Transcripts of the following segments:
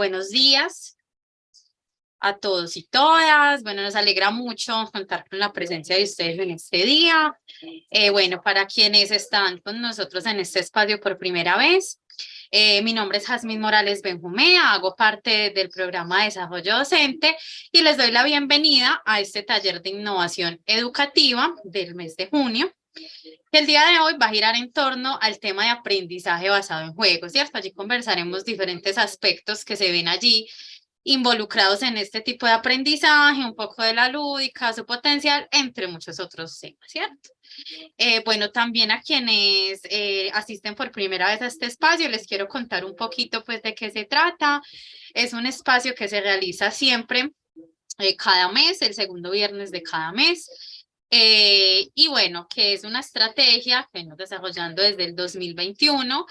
buenos días a todos y todas. Bueno, nos alegra mucho contar con la presencia de ustedes en este día. Bueno, para quienes están con nosotros en este espacio por primera vez, mi nombre es Jazmín Morales Benjumea, hago parte del programa de desarrollo docente y les doy la bienvenida a este taller de innovación educativa del mes de junio, que el día de hoy va a girar en torno al tema de aprendizaje basado en juegos, ¿cierto? Allí conversaremos diferentes aspectos que se ven allí involucrados en este tipo de aprendizaje, un poco de la lúdica, su potencial, entre muchos otros temas, ¿cierto? Bueno, también a quienes asisten por primera vez a este espacio, les quiero contar un poquito pues de qué se trata. Es un espacio que se realiza siempre cada mes, el segundo viernes de cada mes. Y bueno, que es una estrategia que venimos desarrollando desde el 2021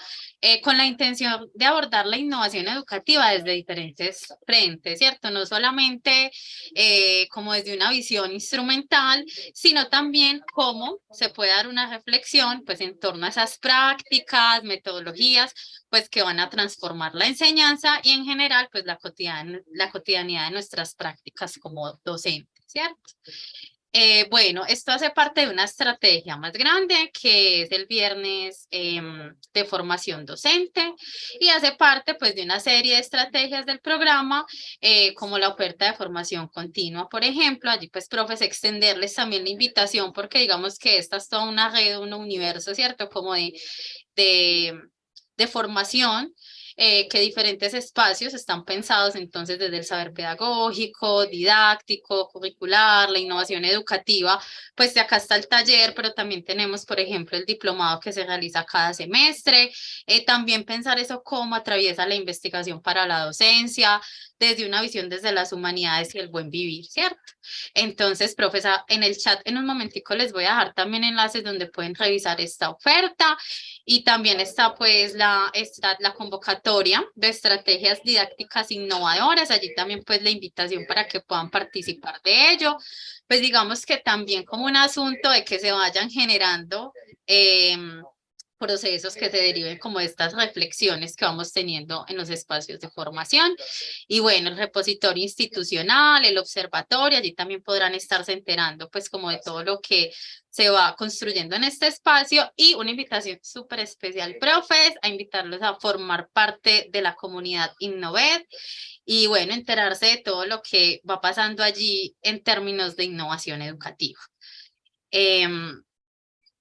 con la intención de abordar la innovación educativa desde diferentes frentes, ¿cierto? No solamente como desde una visión instrumental, sino también cómo se puede dar una reflexión pues en torno a esas prácticas, metodologías, pues que van a transformar la enseñanza y en general pues la cotidianidad de nuestras prácticas como docentes, ¿cierto? Bueno, esto hace parte de una estrategia más grande que es el viernes de formación docente y hace parte pues de una serie de estrategias del programa como la oferta de formación continua, por ejemplo, allí pues profes extenderles también la invitación porque digamos que esta es toda una red, un universo, ¿cierto? Como de, de formación. Que diferentes espacios están pensados entonces desde el saber pedagógico, didáctico, curricular, la innovación educativa, pues de acá está el taller, pero también tenemos, por ejemplo, el diplomado que se realiza cada semestre, también pensar eso cómo atraviesa la investigación para la docencia, desde una visión desde las humanidades y el buen vivir, ¿cierto? Entonces, profesora, en el chat en un momentico les voy a dejar también enlaces donde pueden revisar esta oferta y también está pues la convocatoria de estrategias didácticas innovadoras, allí también pues la invitación para que puedan participar de ello, pues digamos que también como un asunto de que se vayan generando procesos que se deriven como de estas reflexiones que vamos teniendo en los espacios de formación. Y bueno, el repositorio institucional, el observatorio, allí también podrán estarse enterando pues como de todo lo que se va construyendo en este espacio y una invitación súper especial, profes, a invitarlos a formar parte de la comunidad Innoved y bueno, enterarse de todo lo que va pasando allí en términos de innovación educativa.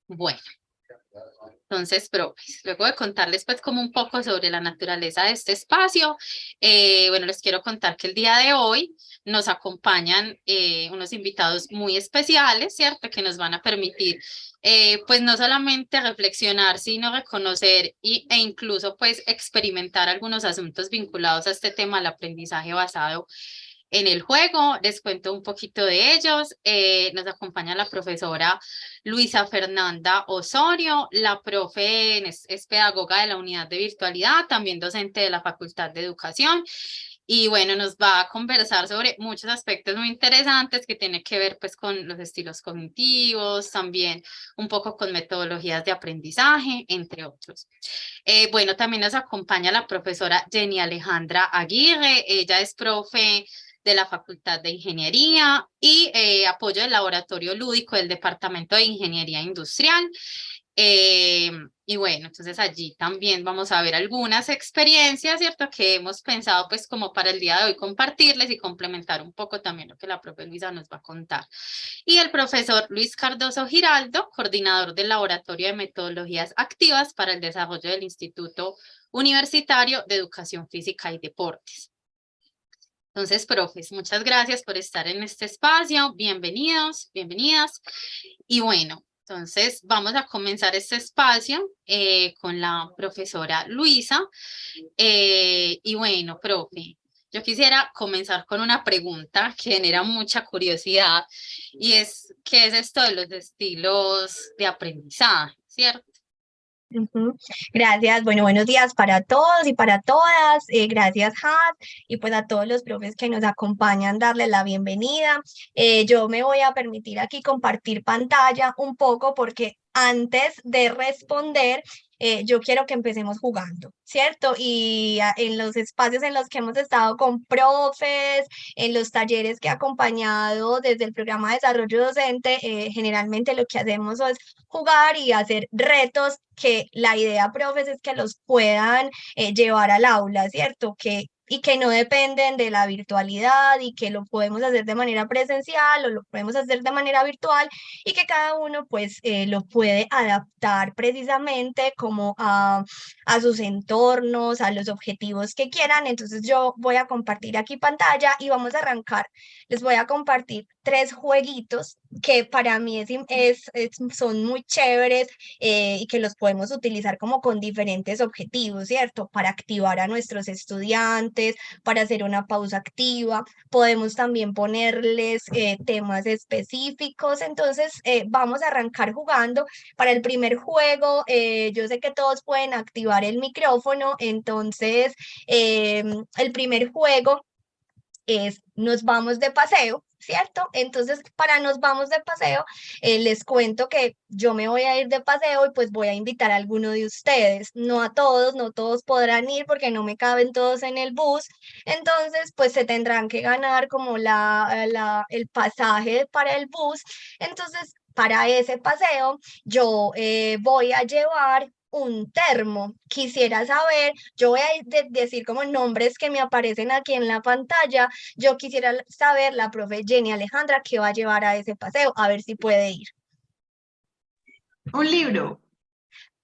Bueno. Entonces, profes, luego de contarles pues como un poco sobre la naturaleza de este espacio, bueno, les quiero contar que el día de hoy nos acompañan unos invitados muy especiales, ¿cierto? Que nos van a permitir pues no solamente reflexionar, sino reconocer e incluso pues experimentar algunos asuntos vinculados a este tema del aprendizaje basado en el juego. Les cuento un poquito de ellos. Nos acompaña la profesora Luisa Fernanda Osorio. La profe es pedagoga de la unidad de virtualidad, también docente de la Facultad de Educación. Y bueno, nos va a conversar sobre muchos aspectos muy interesantes que tienen que ver pues con los estilos cognitivos, también un poco con metodologías de aprendizaje, entre otros. Bueno, también nos acompaña la profesora Jenny Alejandra Aguirre. Ella es profe de la Facultad de Ingeniería y apoyo del laboratorio lúdico del Departamento de Ingeniería Industrial. Y bueno, entonces allí también vamos a ver algunas experiencias, ¿cierto? Que hemos pensado pues como para el día de hoy compartirles y complementar un poco también lo que la profe Luisa nos va a contar. Y el profesor Luis Cardoso Giraldo, coordinador del Laboratorio de Metodologías Activas para el Desarrollo del Instituto Universitario de Educación Física y Deportes. Entonces, profes, muchas gracias por estar en este espacio. Bienvenidos, bienvenidas. Y bueno, entonces vamos a comenzar este espacio con la profesora Luisa. Y bueno, profe, yo quisiera comenzar con una pregunta que genera mucha curiosidad y es, ¿qué es esto de los estilos de aprendizaje, cierto? Gracias, bueno, buenos días para todos y para todas. Gracias, Hat, y pues a todos los profes que nos acompañan, darles la bienvenida. Yo me voy a permitir aquí compartir pantalla un poco porque antes de responder, yo quiero que empecemos jugando, ¿cierto? Y en los espacios en los que hemos estado con profes, en los talleres que he acompañado desde el programa de desarrollo docente, generalmente lo que hacemos es jugar y hacer retos que la idea, profes, es que los puedan llevar al aula, ¿cierto? Y que no dependen de la virtualidad y que lo podemos hacer de manera presencial o lo podemos hacer de manera virtual y que cada uno pues lo puede adaptar precisamente como a sus entornos, a los objetivos que quieran. Entonces yo voy a compartir aquí pantalla y vamos a arrancar. Les voy a compartir 3 jueguitos que para mí son muy chéveres y que los podemos utilizar como con diferentes objetivos, ¿cierto? Para activar a nuestros estudiantes, para hacer una pausa activa. Podemos también ponerles temas específicos. Entonces, vamos a arrancar jugando. Para el primer juego, yo sé que todos pueden activar el micrófono, entonces el primer juego es nos vamos de paseo, ¿cierto? Entonces, para nos vamos de paseo, les cuento que yo me voy a ir de paseo y pues voy a invitar a alguno de ustedes, no a todos, no todos podrán ir porque no me caben todos en el bus, entonces pues se tendrán que ganar como el pasaje para el bus, entonces para ese paseo yo voy a llevar un termo. Quisiera saber, yo voy a decir como nombres que me aparecen aquí en la pantalla. Yo quisiera saber la profe Jenny Alejandra qué va a llevar a ese paseo, a ver si puede ir. Un libro.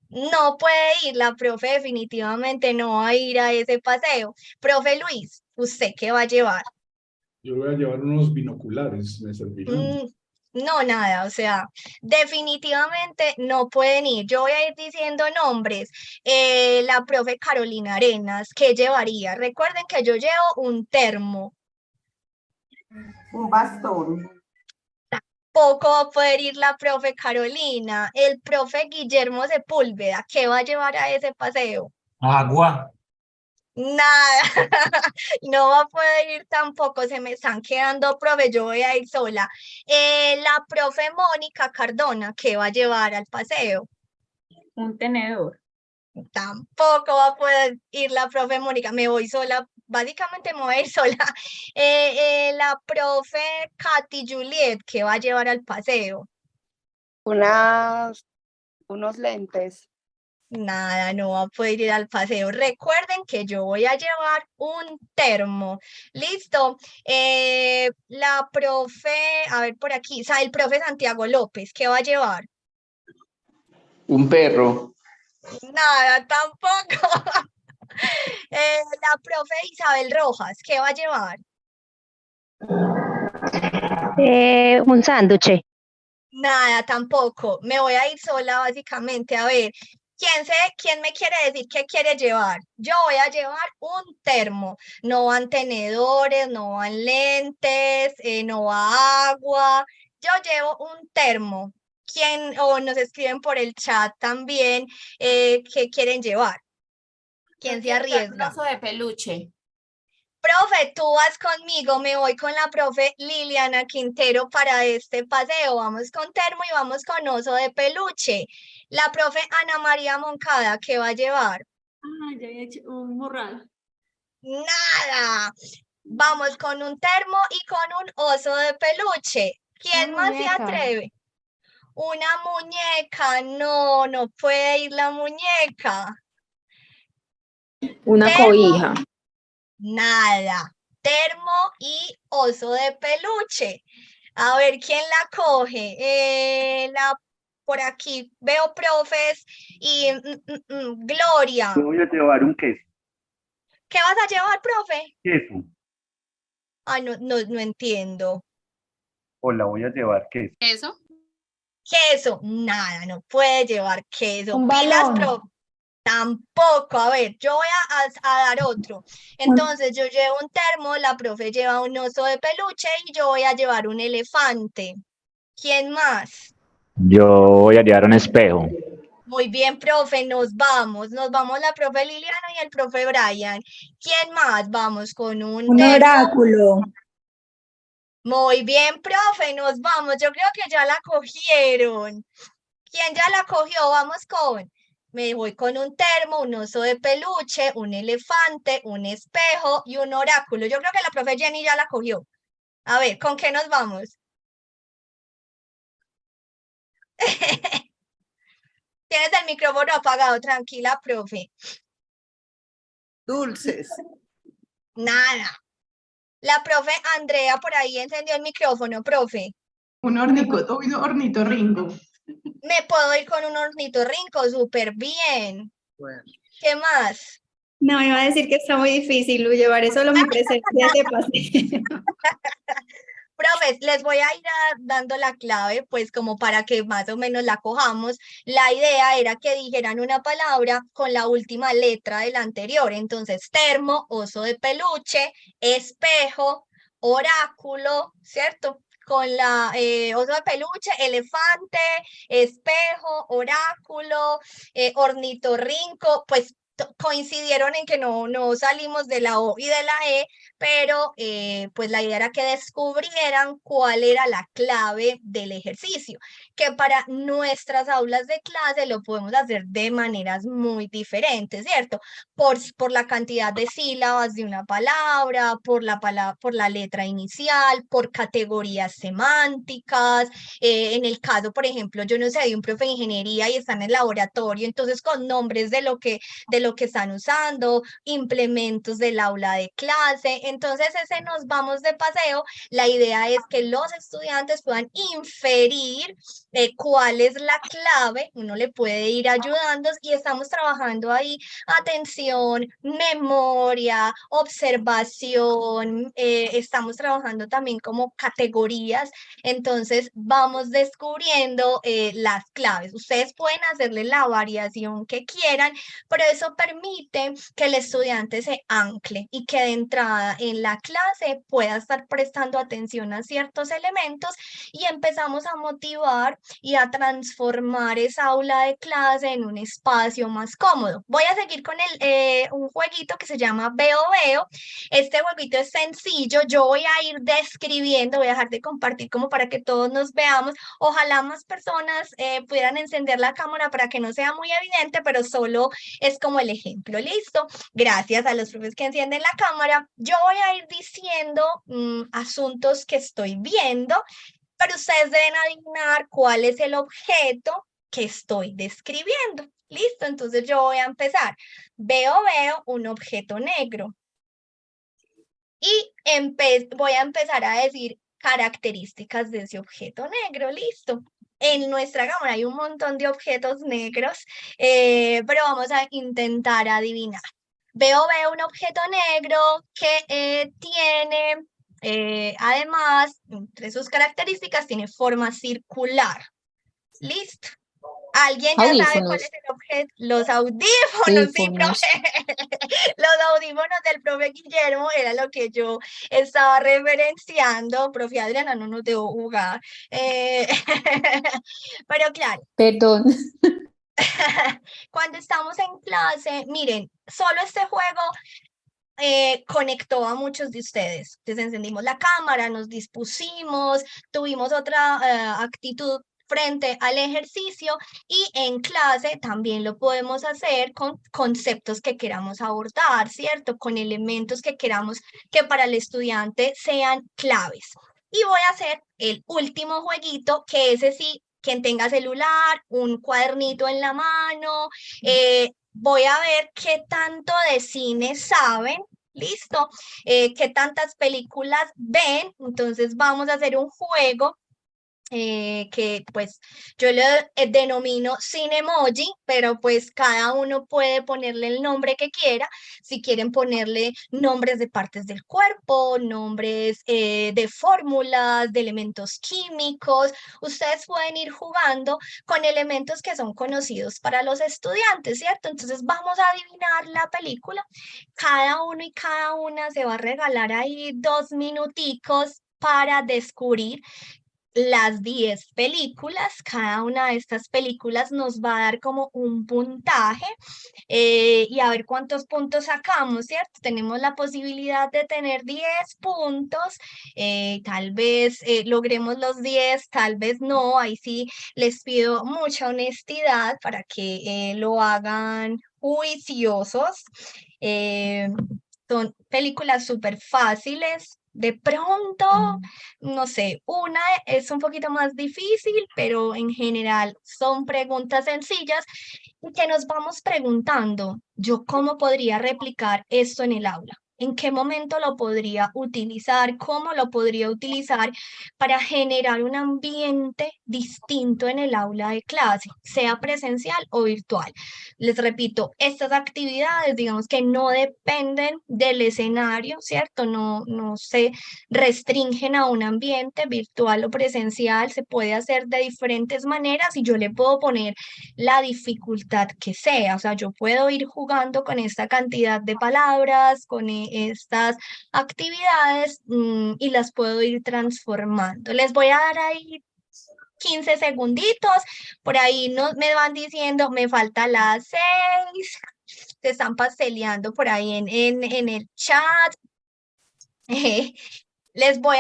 No puede ir, la profe definitivamente no va a ir a ese paseo. Profe Luis, ¿usted qué va a llevar? Yo voy a llevar unos binoculares, me servirán. No, nada, o sea, definitivamente no pueden ir. Yo voy a ir diciendo nombres. La profe Carolina Arenas, ¿qué llevaría? Recuerden que yo llevo un termo. Un bastón. Poco va a poder ir la profe Carolina. El profe Guillermo Sepúlveda, ¿qué va a llevar a ese paseo? Agua. Nada, no va a poder ir tampoco, se me están quedando, profe, yo voy a ir sola. La profe Mónica Cardona, ¿qué va a llevar al paseo? Un tenedor. Tampoco va a poder ir la profe Mónica, me voy sola, básicamente me voy a ir sola. La profe Katy Juliet, ¿qué va a llevar al paseo? Unos lentes. Nada, no va a poder ir al paseo. Recuerden que yo voy a llevar un termo. Listo. La profe, a ver por aquí, el profe Santiago López, ¿qué va a llevar? Un perro. Nada, tampoco. La profe Isabel Rojas, ¿qué va a llevar? Un sándwich. Nada, tampoco. Me voy a ir sola, básicamente. A ver, ¿quién me quiere decir qué quiere llevar? Yo voy a llevar un termo. No van tenedores, no van lentes, no va agua. Yo llevo un termo. O nos escriben por el chat también qué quieren llevar. ¿Quién se arriesga? Un oso de peluche. Profe, tú vas conmigo, me voy con la profe Liliana Quintero para este paseo. Vamos con termo y vamos con oso de peluche. La profe Ana María Moncada, ¿qué va a llevar? Ya había hecho un morral. Nada. Vamos con un termo y con un oso de peluche. ¿Quién Una más se muñeca. atreve? Una muñeca. No, no puede ir la muñeca. Una Termo. cobija. Nada. Termo y oso de peluche. A ver, ¿quién la coge? Por aquí veo profes y Gloria. Yo voy a llevar un queso. ¿Qué vas a llevar, profe? Queso. Ay, no entiendo. O la voy a llevar queso. ¿Eso? Queso. Nada, no puede llevar queso. Un Pilas, balón. profe. Tampoco. A ver, yo voy a dar otro. Entonces, yo llevo un termo, la profe lleva un oso de peluche y yo voy a llevar un elefante. ¿Quién más? Yo voy a llevar un espejo. Muy bien, profe, nos vamos la profe Liliana y el profe Brian. ¿Quién más? Vamos con un termo. Oráculo. Muy bien, profe, nos vamos. Yo creo que ya la cogieron. ¿Quién ya la cogió? Vamos con Me voy con un termo, un oso de peluche, un elefante, un espejo y un oráculo. Yo creo que la profe Jenny ya la cogió. A ver, ¿con qué nos vamos? Tienes el micrófono apagado, tranquila, profe. Dulces. Nada. La profe Andrea por ahí encendió el micrófono, profe. Un ornitorrinco. Me puedo ir con un ornitorrinco, súper bien. Bueno. ¿Qué más? No, iba a decir que está muy difícil, Lu, llevaré solo mi presencia de paseo. Profes, les voy a ir dando la clave, pues como para que más o menos la cojamos. La idea era que dijeran una palabra con la última letra de la anterior. Entonces, termo, oso de peluche, espejo, oráculo, ¿cierto? Con la oso de peluche, elefante, espejo, oráculo, ornitorrinco, pues coincidieron en que no salimos de la O y de la E, pero pues la idea era que descubrieran cuál era la clave del ejercicio, que para nuestras aulas de clase lo podemos hacer de maneras muy diferentes, ¿cierto? Por la cantidad de sílabas de una palabra, por la letra inicial, por categorías semánticas. En el caso, por ejemplo, yo no sé, de un profe de ingeniería y está en el laboratorio, entonces con nombres de lo que están usando, implementos del aula de clase. Entonces, ese nos vamos de paseo. La idea es que los estudiantes puedan inferir cuál es la clave, uno le puede ir ayudando y estamos trabajando ahí atención, memoria, observación, estamos trabajando también como categorías, entonces vamos descubriendo las claves. Ustedes pueden hacerle la variación que quieran, pero eso permite que el estudiante se ancle y que de entrada en la clase pueda estar prestando atención a ciertos elementos y empezamos a motivar y a transformar esa aula de clase en un espacio más cómodo. Voy a seguir con un jueguito que se llama Veo Veo. Este jueguito es sencillo, yo voy a ir describiendo, voy a dejar de compartir como para que todos nos veamos. Ojalá más personas pudieran encender la cámara para que no sea muy evidente, pero solo es como el ejemplo. ¿Listo? Gracias a los profes que encienden la cámara. Yo voy a ir diciendo asuntos que estoy viendo, pero ustedes deben adivinar cuál es el objeto que estoy describiendo. ¿Listo? Entonces yo voy a empezar. Veo un objeto negro. Y voy a empezar a decir características de ese objeto negro. ¿Listo? En nuestra cámara hay un montón de objetos negros, pero vamos a intentar adivinar. Veo un objeto negro que tiene, además, entre sus características, tiene forma circular. ¿Listo? ¿Alguien ya sabe cuál es el objeto? Los audífonos, sí, profe. Los audífonos del profe Guillermo era lo que yo estaba referenciando. Profe Adriana, no nos debo jugar. Pero claro. Perdón. Cuando estamos en clase, miren, solo este juego conectó a muchos de ustedes. Entonces encendimos la cámara, nos dispusimos, tuvimos otra actitud frente al ejercicio y en clase también lo podemos hacer con conceptos que queramos abordar, ¿cierto? Con elementos que queramos que para el estudiante sean claves. Y voy a hacer el último jueguito, que ese sí, quien tenga celular, un cuadernito en la mano, voy a ver qué tanto de cine saben. ¿Listo? ¿Qué tantas películas ven? Entonces vamos a hacer un juego que pues yo lo denomino Cinemoji, pero pues cada uno puede ponerle el nombre que quiera. Si quieren ponerle nombres de partes del cuerpo, nombres de fórmulas, de elementos químicos, ustedes pueden ir jugando con elementos que son conocidos para los estudiantes, ¿cierto? Entonces vamos a adivinar la película. Cada uno y cada una se va a regalar ahí 2 minuticos para descubrir las 10 películas. Cada una de estas películas nos va a dar como un puntaje y a ver cuántos puntos sacamos, ¿cierto? Tenemos la posibilidad de tener 10 puntos, tal vez logremos los 10, tal vez no, ahí sí les pido mucha honestidad para que lo hagan juiciosos. Son películas súper fáciles. De pronto, no sé, una es un poquito más difícil, pero en general son preguntas sencillas y que nos vamos preguntando, ¿yo cómo podría replicar esto en el aula? ¿En qué momento lo podría utilizar? ¿Cómo lo podría utilizar para generar un ambiente distinto en el aula de clase, sea presencial o virtual? Les repito, estas actividades, digamos que no dependen del escenario, ¿cierto? No se restringen a un ambiente virtual o presencial, se puede hacer de diferentes maneras y yo le puedo poner la dificultad que sea, o sea, yo puedo ir jugando con esta cantidad de palabras, con estas actividades y las puedo ir transformando. Les voy a dar ahí 15 segunditos, por ahí me van diciendo, me falta la 6, se están pasteleando por ahí en el chat. Les voy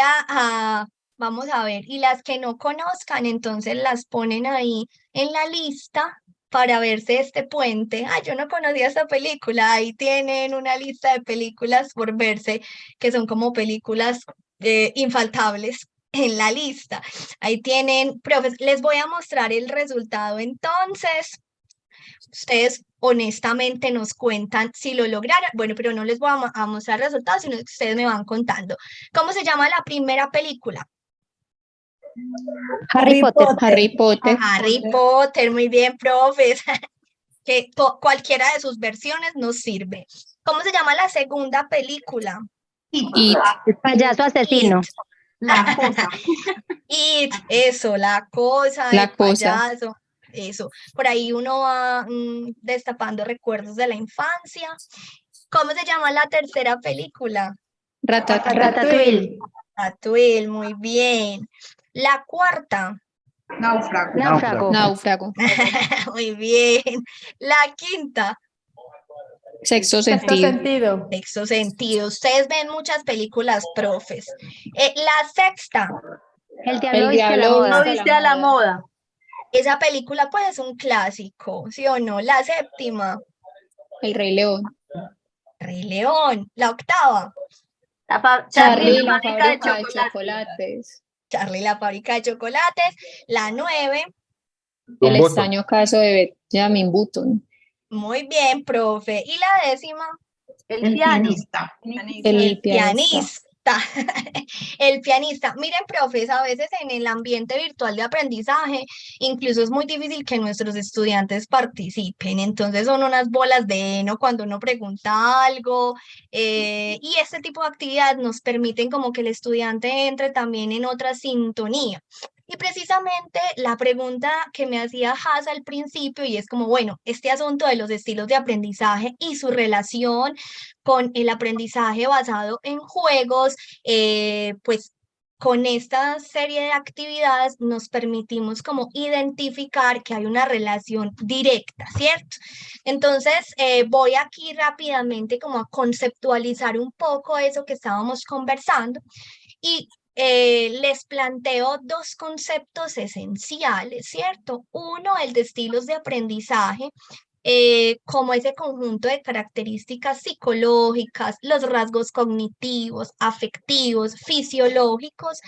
vamos a ver, y las que no conozcan, entonces las ponen ahí en la lista para verse este puente. Ah, yo no conocía esta película, ahí tienen una lista de películas por verse, que son como películas infaltables en la lista. Ahí tienen, profes, les voy a mostrar el resultado entonces. Ustedes honestamente nos cuentan si lo lograron. Bueno, pero no les voy a mostrar resultados, sino que ustedes me van contando. ¿Cómo se llama la primera película? Harry Potter. Harry Potter. Harry Potter, muy bien, profes. Que cualquiera de sus versiones nos sirve. ¿Cómo se llama la segunda película? It. El payaso asesino. It. La cosa. It, eso, la cosa, La el cosa. payaso, eso. Por ahí uno va destapando recuerdos de la infancia. ¿Cómo se llama la tercera película? Ratatouille. Ratatouille, muy bien. La cuarta, Náufrago. Náufrago. Náufrago. muy bien. La quinta, Sexto sentido. Sexto Sentido. Ustedes ven muchas películas, profes. La sexta, El diablo El viste a la diablo moda. viste a la moda. esa película pues es un clásico, ¿sí o no? La séptima, El Rey León. Rey León. La octava, Charlie, la fábrica de chocolates. Charlie la fábrica de chocolates. La 9, El extraño caso de Benjamin Button. muy bien, profe. Y la décima, El pianista. El pianista. pianista. El pianista. Miren, profes, a veces en el ambiente virtual de aprendizaje, incluso es muy difícil que nuestros estudiantes participen. Entonces son unas bolas de heno cuando uno pregunta algo. Y este tipo de actividades nos permiten como que el estudiante entre también en otra sintonía. Y precisamente la pregunta que me hacía Haas al principio, y es como, bueno, este asunto de los estilos de aprendizaje y su relación con el aprendizaje basado en juegos, pues con esta serie de actividades nos permitimos como identificar que hay una relación directa, ¿cierto? Entonces, voy aquí rápidamente como a conceptualizar un poco eso que estábamos conversando y les planteo dos conceptos esenciales, ¿cierto? Uno, el de estilos de aprendizaje, como ese conjunto de características psicológicas, los rasgos cognitivos, afectivos, fisiológicos,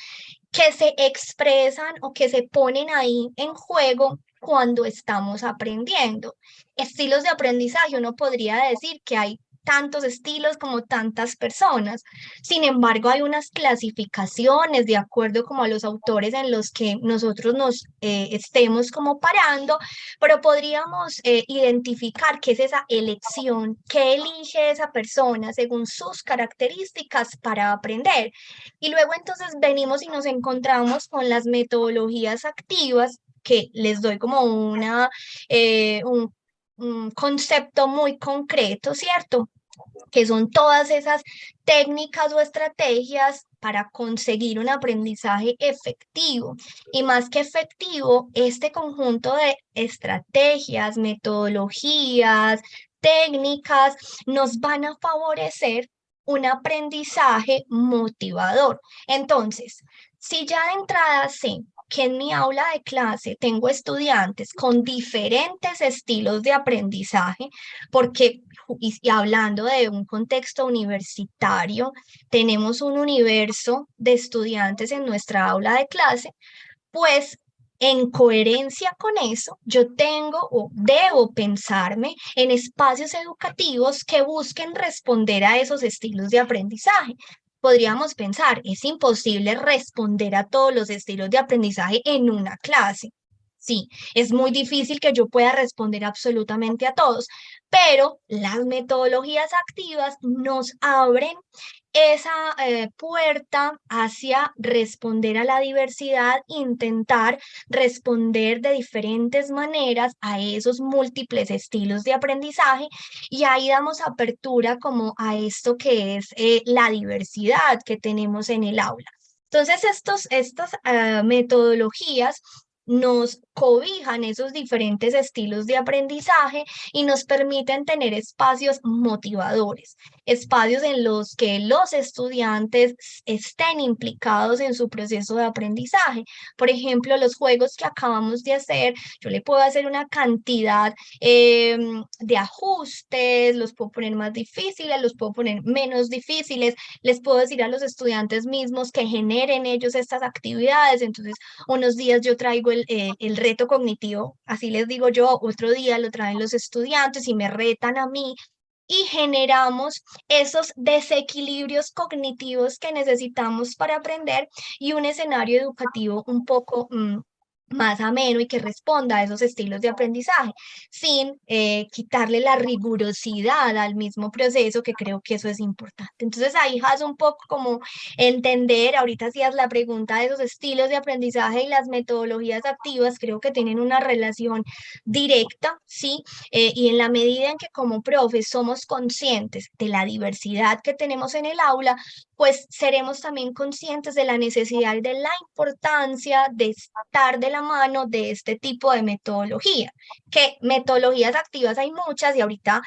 que se expresan o que se ponen ahí en juego cuando estamos aprendiendo. Estilos de aprendizaje, uno podría decir que hay tantos estilos como tantas personas. Sin embargo, hay unas clasificaciones de acuerdo como a los autores en los que nosotros nos estemos como parando, pero podríamos identificar qué es esa elección, qué elige esa persona según sus características para aprender. Y luego entonces venimos y nos encontramos con las metodologías activas que les doy como un concepto muy concreto, ¿cierto? Que son todas esas técnicas o estrategias para conseguir un aprendizaje efectivo. Y más que efectivo, este conjunto de estrategias, metodologías, técnicas nos van a favorecer un aprendizaje motivador. Entonces, si ya de entrada sé que en mi aula de clase tengo estudiantes con diferentes estilos de aprendizaje, porque y hablando de un contexto universitario, tenemos un universo de estudiantes en nuestra aula de clase, pues en coherencia con eso, yo tengo o debo pensarme en espacios educativos que busquen responder a esos estilos de aprendizaje. Podríamos pensar, es imposible responder a todos los estilos de aprendizaje en una clase. Sí, es muy difícil que yo pueda responder absolutamente a todos, pero las metodologías activas nos abren esa puerta hacia responder a la diversidad, intentar responder de diferentes maneras a esos múltiples estilos de aprendizaje, y ahí damos apertura como a esto que es la diversidad que tenemos en el aula. Entonces, estas metodologías nos cobijan esos diferentes estilos de aprendizaje y nos permiten tener espacios motivadores, espacios en los que los estudiantes estén implicados en su proceso de aprendizaje. Por ejemplo, los juegos que acabamos de hacer, yo le puedo hacer una cantidad de ajustes, los puedo poner más difíciles, los puedo poner menos difíciles, les puedo decir a los estudiantes mismos que generen ellos estas actividades. Entonces, unos días yo traigo el reto cognitivo, así les digo yo, otro día lo traen los estudiantes y me retan a mí, y generamos esos desequilibrios cognitivos que necesitamos para aprender y un escenario educativo un poco más ameno y que responda a esos estilos de aprendizaje, sin quitarle la rigurosidad al mismo proceso, que creo que eso es importante. Entonces ahí es un poco como entender, ahorita hacías la pregunta de esos estilos de aprendizaje y las metodologías activas, creo que tienen una relación directa, ¿sí? Y en la medida en que como profes somos conscientes de la diversidad que tenemos en el aula, pues seremos también conscientes de la necesidad y de la importancia de estar de la mano de este tipo de metodología, que metodologías activas hay muchas, y ahorita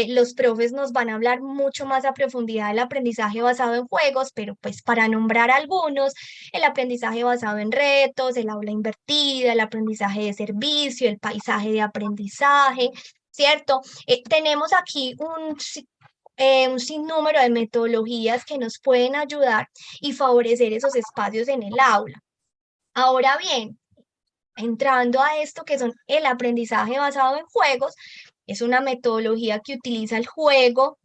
los profes nos van a hablar mucho más a profundidad del aprendizaje basado en juegos, pero pues para nombrar algunos, el aprendizaje basado en retos, el aula invertida, el aprendizaje de servicio, el paisaje de aprendizaje, ¿cierto? Tenemos aquí un sinnúmero de metodologías que nos pueden ayudar y favorecer esos espacios en el aula. Ahora bien, entrando a esto que son el aprendizaje basado en juegos, es una metodología que utiliza el juego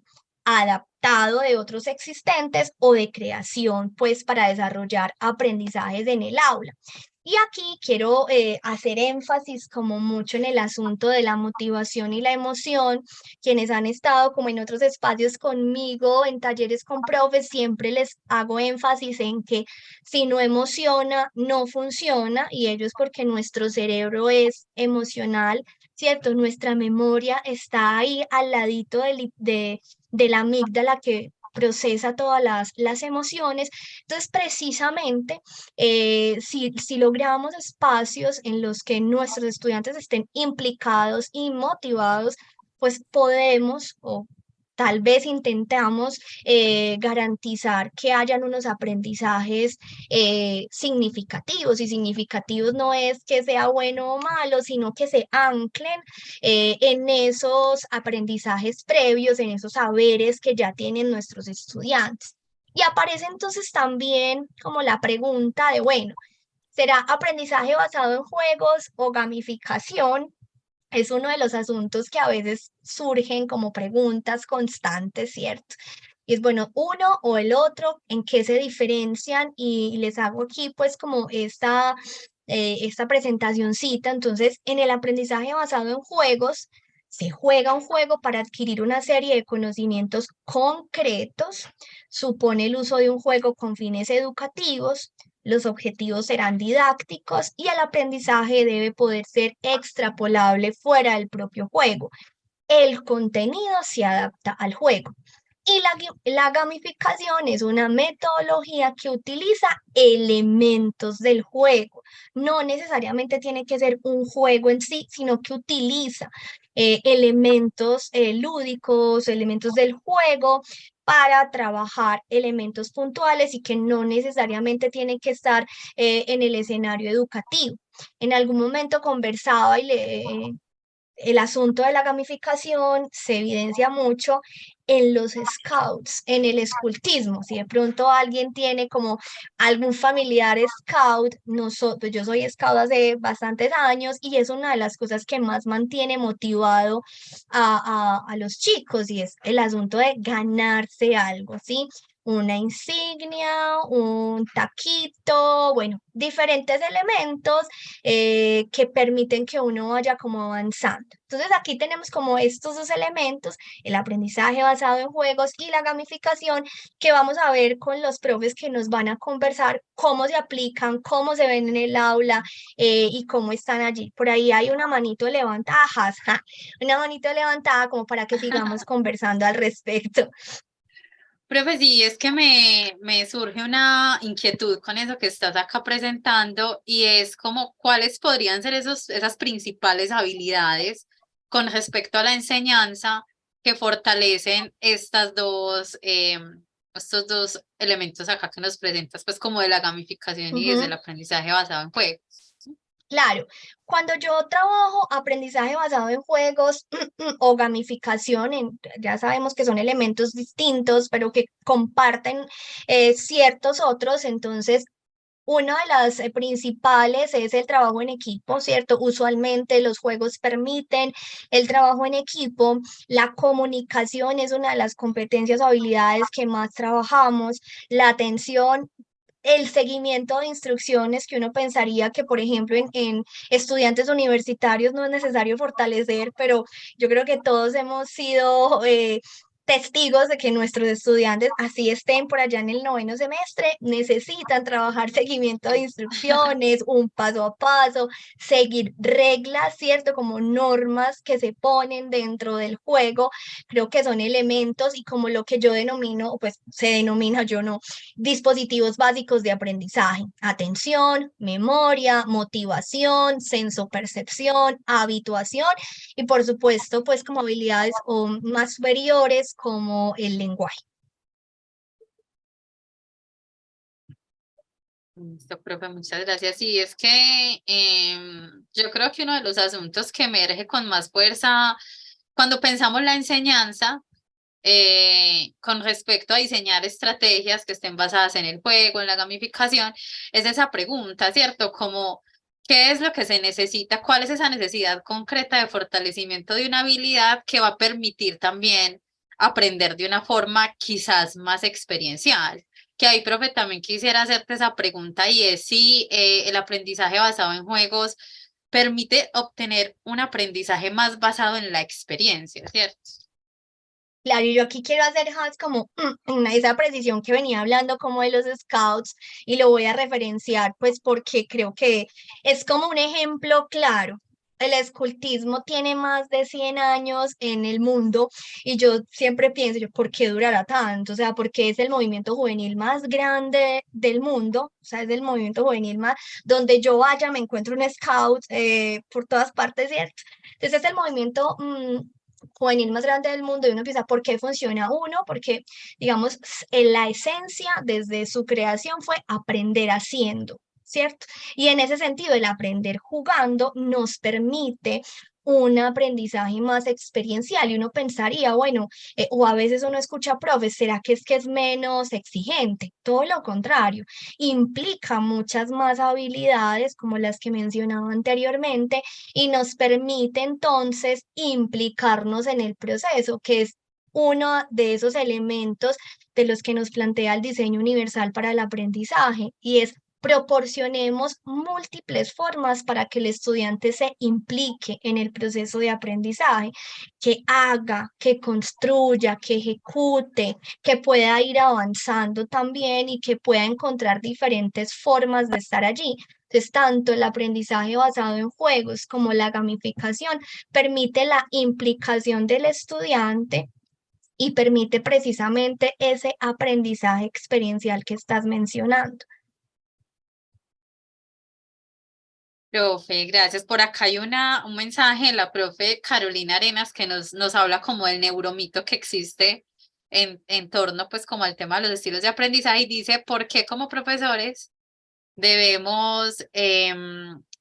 adaptado de otros existentes o de creación, pues para desarrollar aprendizajes en el aula. Y aquí quiero hacer énfasis como mucho en el asunto de la motivación y la emoción. Quienes han estado como en otros espacios conmigo, en talleres con profes, siempre les hago énfasis en que si no emociona, no funciona, y ello es porque nuestro cerebro es emocional, ¿cierto? Nuestra memoria está ahí al ladito de la amígdala que procesa todas las emociones. Entonces, precisamente, si logramos espacios en los que nuestros estudiantes estén implicados y motivados, pues podemos, o tal vez intentamos garantizar que hayan unos aprendizajes significativos, y significativos no es que sea bueno o malo, sino que se anclen en esos aprendizajes previos, en esos saberes que ya tienen nuestros estudiantes. Y aparece entonces también como la pregunta de, bueno, ¿será aprendizaje basado en juegos o gamificación? Es uno de los asuntos que a veces surgen como preguntas constantes, ¿cierto? Y es bueno, uno o el otro, ¿en qué se diferencian? Y les hago aquí pues como esta presentacioncita. Entonces, en el aprendizaje basado en juegos, se juega un juego para adquirir una serie de conocimientos concretos, supone el uso de un juego con fines educativos, los objetivos serán didácticos y el aprendizaje debe poder ser extrapolable fuera del propio juego. El contenido se adapta al juego. Y la gamificación es una metodología que utiliza elementos del juego. No necesariamente tiene que ser un juego en sí, sino que utiliza elementos lúdicos, elementos del juego para trabajar elementos puntuales y que no necesariamente tienen que estar en el escenario educativo. En algún momento conversaba el asunto de la gamificación se evidencia mucho en los scouts, en el escultismo. Si de pronto alguien tiene como algún familiar scout, pues yo soy scout hace bastantes años y es una de las cosas que más mantiene motivado a los chicos y es el asunto de ganarse algo, ¿sí? Una insignia, un taquito, bueno, diferentes elementos que permiten que uno vaya como avanzando. Entonces aquí tenemos como estos dos elementos, el aprendizaje basado en juegos y la gamificación, que vamos a ver con los profes que nos van a conversar cómo se aplican, cómo se ven en el aula y cómo están allí. Por ahí hay una manito levantada, una manito levantada como para que sigamos conversando al respecto. Profe, sí, es que me surge una inquietud con eso que estás acá presentando y es como cuáles podrían ser esas principales habilidades con respecto a la enseñanza que fortalecen estos dos elementos acá que nos presentas, pues como de la gamificación y desde el aprendizaje basado en juegos. Claro, cuando yo trabajo aprendizaje basado en juegos o gamificación, ya sabemos que son elementos distintos, pero que comparten ciertos otros, entonces una de las principales es el trabajo en equipo, ¿cierto? Usualmente los juegos permiten el trabajo en equipo, la comunicación es una de las competencias o habilidades que más trabajamos, la atención, el seguimiento de instrucciones que uno pensaría que, por ejemplo, en estudiantes universitarios no es necesario fortalecer, pero yo creo que todos hemos sido testigos de que nuestros estudiantes, así estén por allá en el 9º semestre, necesitan trabajar seguimiento de instrucciones, un paso a paso, seguir reglas, ¿cierto? Como normas que se ponen dentro del juego. Creo que son elementos y como lo que yo denomino, pues se denomina, yo no, dispositivos básicos de aprendizaje: atención, memoria, motivación, sensopercepción, habituación y por supuesto pues como habilidades o más superiores como el lenguaje. Listo, profe, muchas gracias. Sí, es que yo creo que uno de los asuntos que emerge con más fuerza cuando pensamos la enseñanza con respecto a diseñar estrategias que estén basadas en el juego, en la gamificación, es esa pregunta, ¿cierto? Como, ¿qué es lo que se necesita? ¿Cuál es esa necesidad concreta de fortalecimiento de una habilidad que va a permitir también aprender de una forma quizás más experiencial? Que ahí, profe, también quisiera hacerte esa pregunta y es si el aprendizaje basado en juegos permite obtener un aprendizaje más basado en la experiencia, ¿cierto? Claro, y yo aquí quiero hacer, Hans, como esa precisión que venía hablando como de los scouts y lo voy a referenciar pues porque creo que es como un ejemplo claro. El escultismo tiene más de 100 años en el mundo y yo siempre pienso, ¿por qué durará tanto? O sea, porque es el movimiento juvenil más grande del mundo, o sea, es el movimiento juvenil más, donde yo vaya me encuentro un scout por todas partes, ¿cierto? Entonces es el movimiento juvenil más grande del mundo y uno empieza, ¿por qué funciona uno? Porque, digamos, en la esencia desde su creación fue aprender haciendo, ¿cierto? Y en ese sentido, el aprender jugando nos permite un aprendizaje más experiencial y uno pensaría, bueno, o a veces uno escucha, profes, ¿será que es menos exigente? Todo lo contrario, implica muchas más habilidades como las que mencionaba anteriormente y nos permite entonces implicarnos en el proceso, que es uno de esos elementos de los que nos plantea el diseño universal para el aprendizaje y es proporcionemos múltiples formas para que el estudiante se implique en el proceso de aprendizaje, que haga, que construya, que ejecute, que pueda ir avanzando también y que pueda encontrar diferentes formas de estar allí. Entonces, tanto el aprendizaje basado en juegos como la gamificación permite la implicación del estudiante y permite precisamente ese aprendizaje experiencial que estás mencionando. Profe, gracias. Por acá hay un mensaje de la profe Carolina Arenas que nos habla como del neuromito que existe en torno pues como al tema de los estilos de aprendizaje y dice por qué como profesores debemos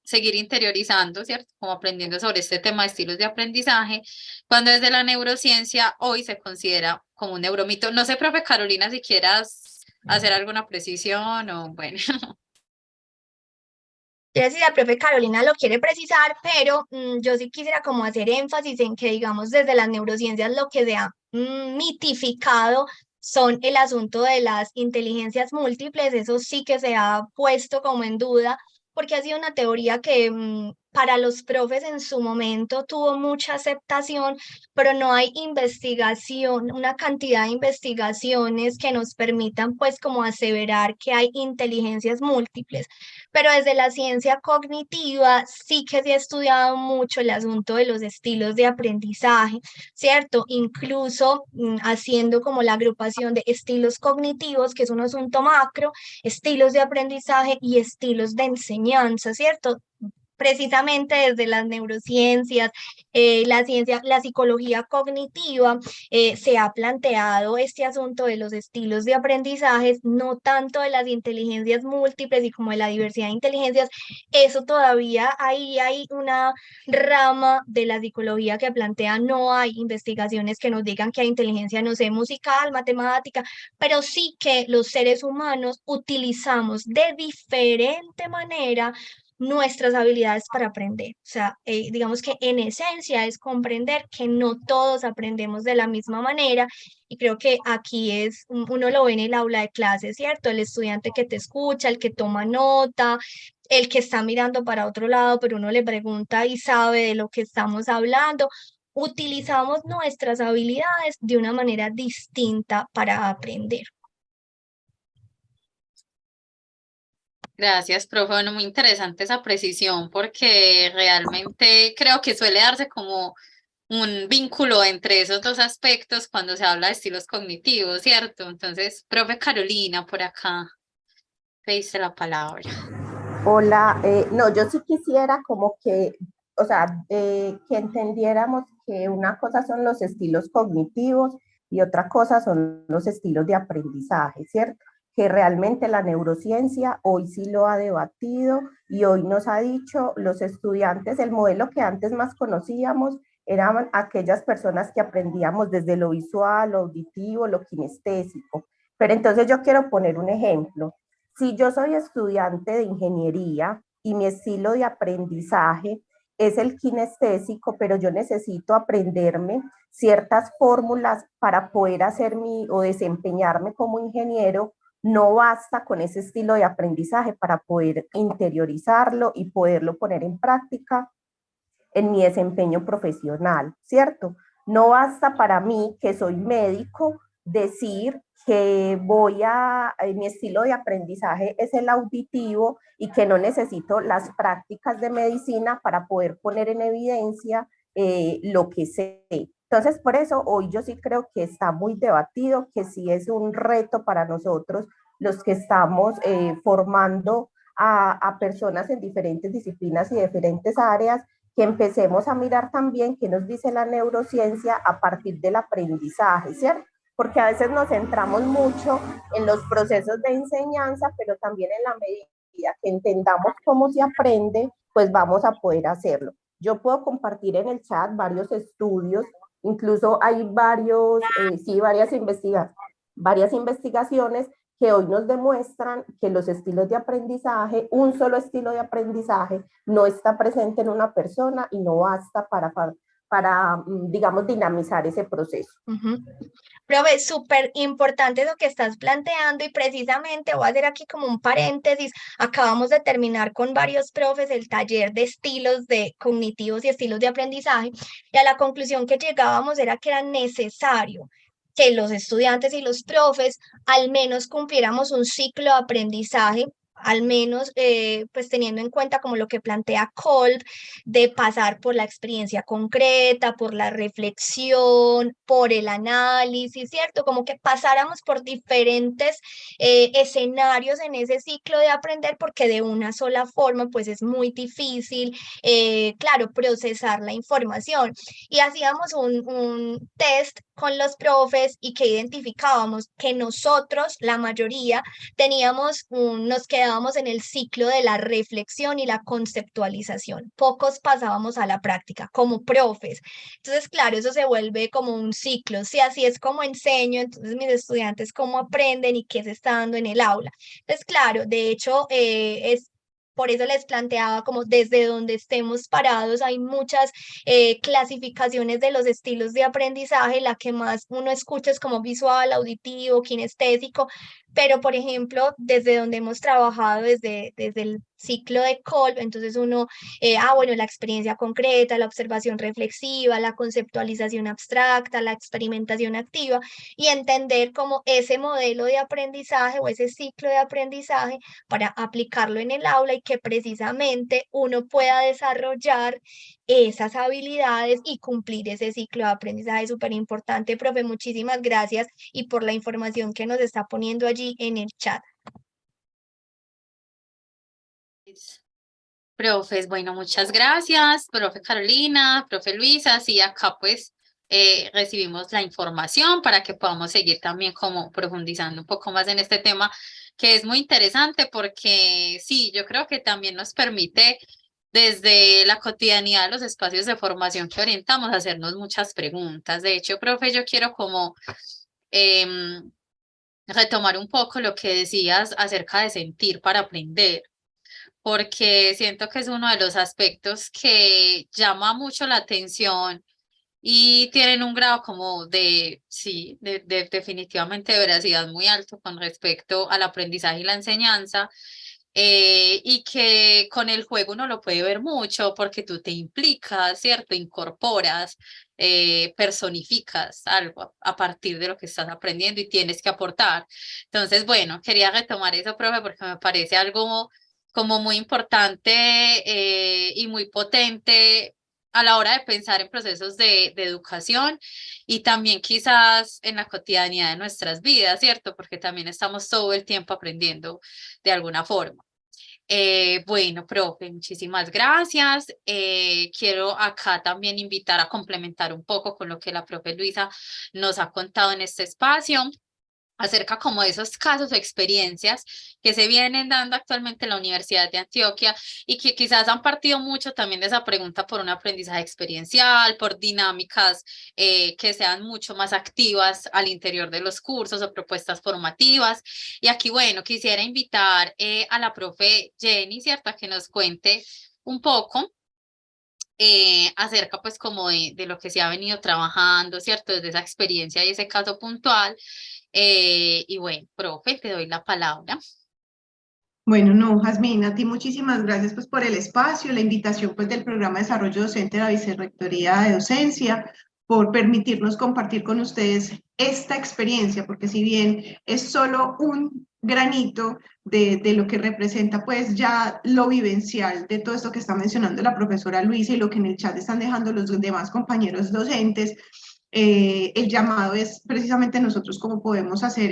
seguir interiorizando, ¿cierto? Como aprendiendo sobre este tema de estilos de aprendizaje, cuando desde la neurociencia hoy se considera como un neuromito. No sé, profe Carolina, si quieras hacer alguna precisión o bueno. Yo sé si la profe Carolina lo quiere precisar, pero yo sí quisiera como hacer énfasis en que, digamos, desde las neurociencias lo que se ha mitificado son el asunto de las inteligencias múltiples, eso sí que se ha puesto como en duda, porque ha sido una teoría que para los profes en su momento tuvo mucha aceptación, pero no hay investigación, una cantidad de investigaciones que nos permitan pues como aseverar que hay inteligencias múltiples. Pero desde la ciencia cognitiva sí que se ha estudiado mucho el asunto de los estilos de aprendizaje, ¿cierto? Incluso haciendo como la agrupación de estilos cognitivos, que es un asunto macro, estilos de aprendizaje y estilos de enseñanza, ¿cierto? Precisamente desde las neurociencias, la psicología cognitiva, se ha planteado este asunto de los estilos de aprendizajes, no tanto de las inteligencias múltiples y como de la diversidad de inteligencias. Eso todavía ahí hay una rama de la psicología que plantea, no hay investigaciones que nos digan que hay inteligencia, no sé, musical, matemática, pero sí que los seres humanos utilizamos de diferente manera nuestras habilidades para aprender. O sea, digamos que en esencia es comprender que no todos aprendemos de la misma manera y creo que aquí es, uno lo ve en el aula de clases, ¿cierto? El estudiante que te escucha, el que toma nota, el que está mirando para otro lado, pero uno le pregunta y sabe de lo que estamos hablando. Utilizamos nuestras habilidades de una manera distinta para aprender. Gracias, profe. Bueno, muy interesante esa precisión porque realmente creo que suele darse como un vínculo entre esos dos aspectos cuando se habla de estilos cognitivos, ¿cierto? Entonces, profe Carolina, por acá, pediste la palabra. Hola, no, yo sí quisiera como que, o sea, que entendiéramos que una cosa son los estilos cognitivos y otra cosa son los estilos de aprendizaje, ¿cierto? Que realmente la neurociencia hoy sí lo ha debatido y hoy nos ha dicho los estudiantes, el modelo que antes más conocíamos eran aquellas personas que aprendíamos desde lo visual, lo auditivo, lo kinestésico. Pero entonces yo quiero poner un ejemplo. Si yo soy estudiante de ingeniería y mi estilo de aprendizaje es el kinestésico, pero yo necesito aprenderme ciertas fórmulas para poder hacer o desempeñarme como ingeniero, no basta con ese estilo de aprendizaje para poder interiorizarlo y poderlo poner en práctica en mi desempeño profesional, ¿cierto? No basta para mí, que soy médico, decir que mi estilo de aprendizaje es el auditivo y que no necesito las prácticas de medicina para poder poner en evidencia lo que sé. Entonces, por eso hoy yo sí creo que está muy debatido, que sí es un reto para nosotros, los que estamos formando a personas en diferentes disciplinas y diferentes áreas, que empecemos a mirar también qué nos dice la neurociencia a partir del aprendizaje, ¿cierto? Porque a veces nos centramos mucho en los procesos de enseñanza, pero también en la medida que entendamos cómo se aprende, pues vamos a poder hacerlo. Yo puedo compartir en el chat varios estudios, incluso hay varias investigaciones que hoy nos demuestran que los estilos de aprendizaje, un solo estilo de aprendizaje, no está presente en una persona y no basta para digamos, dinamizar ese proceso. Profe, súper importante lo que estás planteando y precisamente voy a hacer aquí como un paréntesis. Acabamos de terminar con varios profes el taller de estilos de cognitivos y estilos de aprendizaje y a la conclusión que llegábamos era que era necesario que los estudiantes y los profes al menos cumpliéramos un ciclo de aprendizaje al menos pues teniendo en cuenta como lo que plantea Kolb, de pasar por la experiencia concreta, por la reflexión, por el análisis, ¿cierto? Como que pasáramos por diferentes escenarios en ese ciclo de aprender, porque de una sola forma pues es muy difícil, claro, procesar la información. Y hacíamos un test con los profes y que identificábamos que nosotros, la mayoría, nos quedábamos en el ciclo de la reflexión y la conceptualización. Pocos pasábamos a la práctica como profes. Entonces, claro, eso se vuelve como un ciclo. Si así es como enseño, entonces mis estudiantes cómo aprenden y qué se está dando en el aula. Entonces, claro, de hecho, es por eso les planteaba como desde donde estemos parados, hay muchas clasificaciones de los estilos de aprendizaje. La que más uno escucha es como visual, auditivo, kinestésico, pero por ejemplo, desde donde hemos trabajado, desde el ciclo de Kolb, entonces uno, bueno, la experiencia concreta, la observación reflexiva, la conceptualización abstracta, la experimentación activa, y entender como ese modelo de aprendizaje o ese ciclo de aprendizaje para aplicarlo en el aula y que precisamente uno pueda desarrollar esas habilidades y cumplir ese ciclo de aprendizaje. Súper importante, profe, muchísimas gracias y por la información que nos está poniendo allí en el chat. Profes, bueno, muchas gracias, profe Carolina, profe Luisa, sí, acá pues recibimos la información para que podamos seguir también como profundizando un poco más en este tema, que es muy interesante porque sí, yo creo que también nos permite desde la cotidianidad de los espacios de formación que orientamos hacernos muchas preguntas. De hecho, profe, yo quiero como retomar un poco lo que decías acerca de sentir para aprender, porque siento que es uno de los aspectos que llama mucho la atención y tienen un grado como de, sí, de definitivamente de veracidad muy alto con respecto al aprendizaje y la enseñanza, y que con el juego uno lo puede ver mucho porque tú te implicas, ¿cierto? Incorporas, personificas algo a partir de lo que estás aprendiendo y tienes que aportar. Entonces, bueno, quería retomar eso, profe, porque me parece algo como muy importante y muy potente a la hora de pensar en procesos de educación y también quizás en la cotidianidad de nuestras vidas, ¿cierto? Porque también estamos todo el tiempo aprendiendo de alguna forma. Bueno, profe, muchísimas gracias. Quiero acá también invitar a complementar un poco con lo que la profe Luisa nos ha contado en este espacio, acerca como de esos casos o experiencias que se vienen dando actualmente en la Universidad de Antioquia y que quizás han partido mucho también de esa pregunta por un aprendizaje experiencial, por dinámicas que sean mucho más activas al interior de los cursos o propuestas formativas. Y aquí, bueno, quisiera invitar a la profe Jenny, ¿cierto?, a que nos cuente un poco acerca pues como de lo que se ha venido trabajando, ¿cierto?, desde esa experiencia y ese caso puntual. Y bueno, profe, te doy la palabra. Bueno, no, Jazmín, a ti muchísimas gracias pues por el espacio, la invitación pues del Programa de Desarrollo Docente de la Vicerrectoría de Docencia, por permitirnos compartir con ustedes esta experiencia, porque si bien es solo un granito de lo que representa pues ya lo vivencial de todo esto que está mencionando la profesora Luisa y lo que en el chat están dejando los demás compañeros docentes, el llamado es precisamente nosotros cómo podemos hacer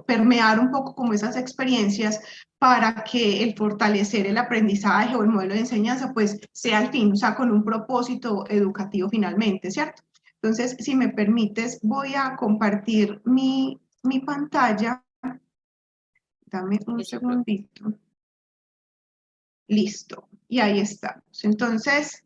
permear un poco como esas experiencias para que el fortalecer el aprendizaje o el modelo de enseñanza pues sea al fin, o sea, con un propósito educativo finalmente, ¿cierto? Entonces, si me permites, voy a compartir mi pantalla. Dame un segundito. Listo, y ahí estamos. Entonces,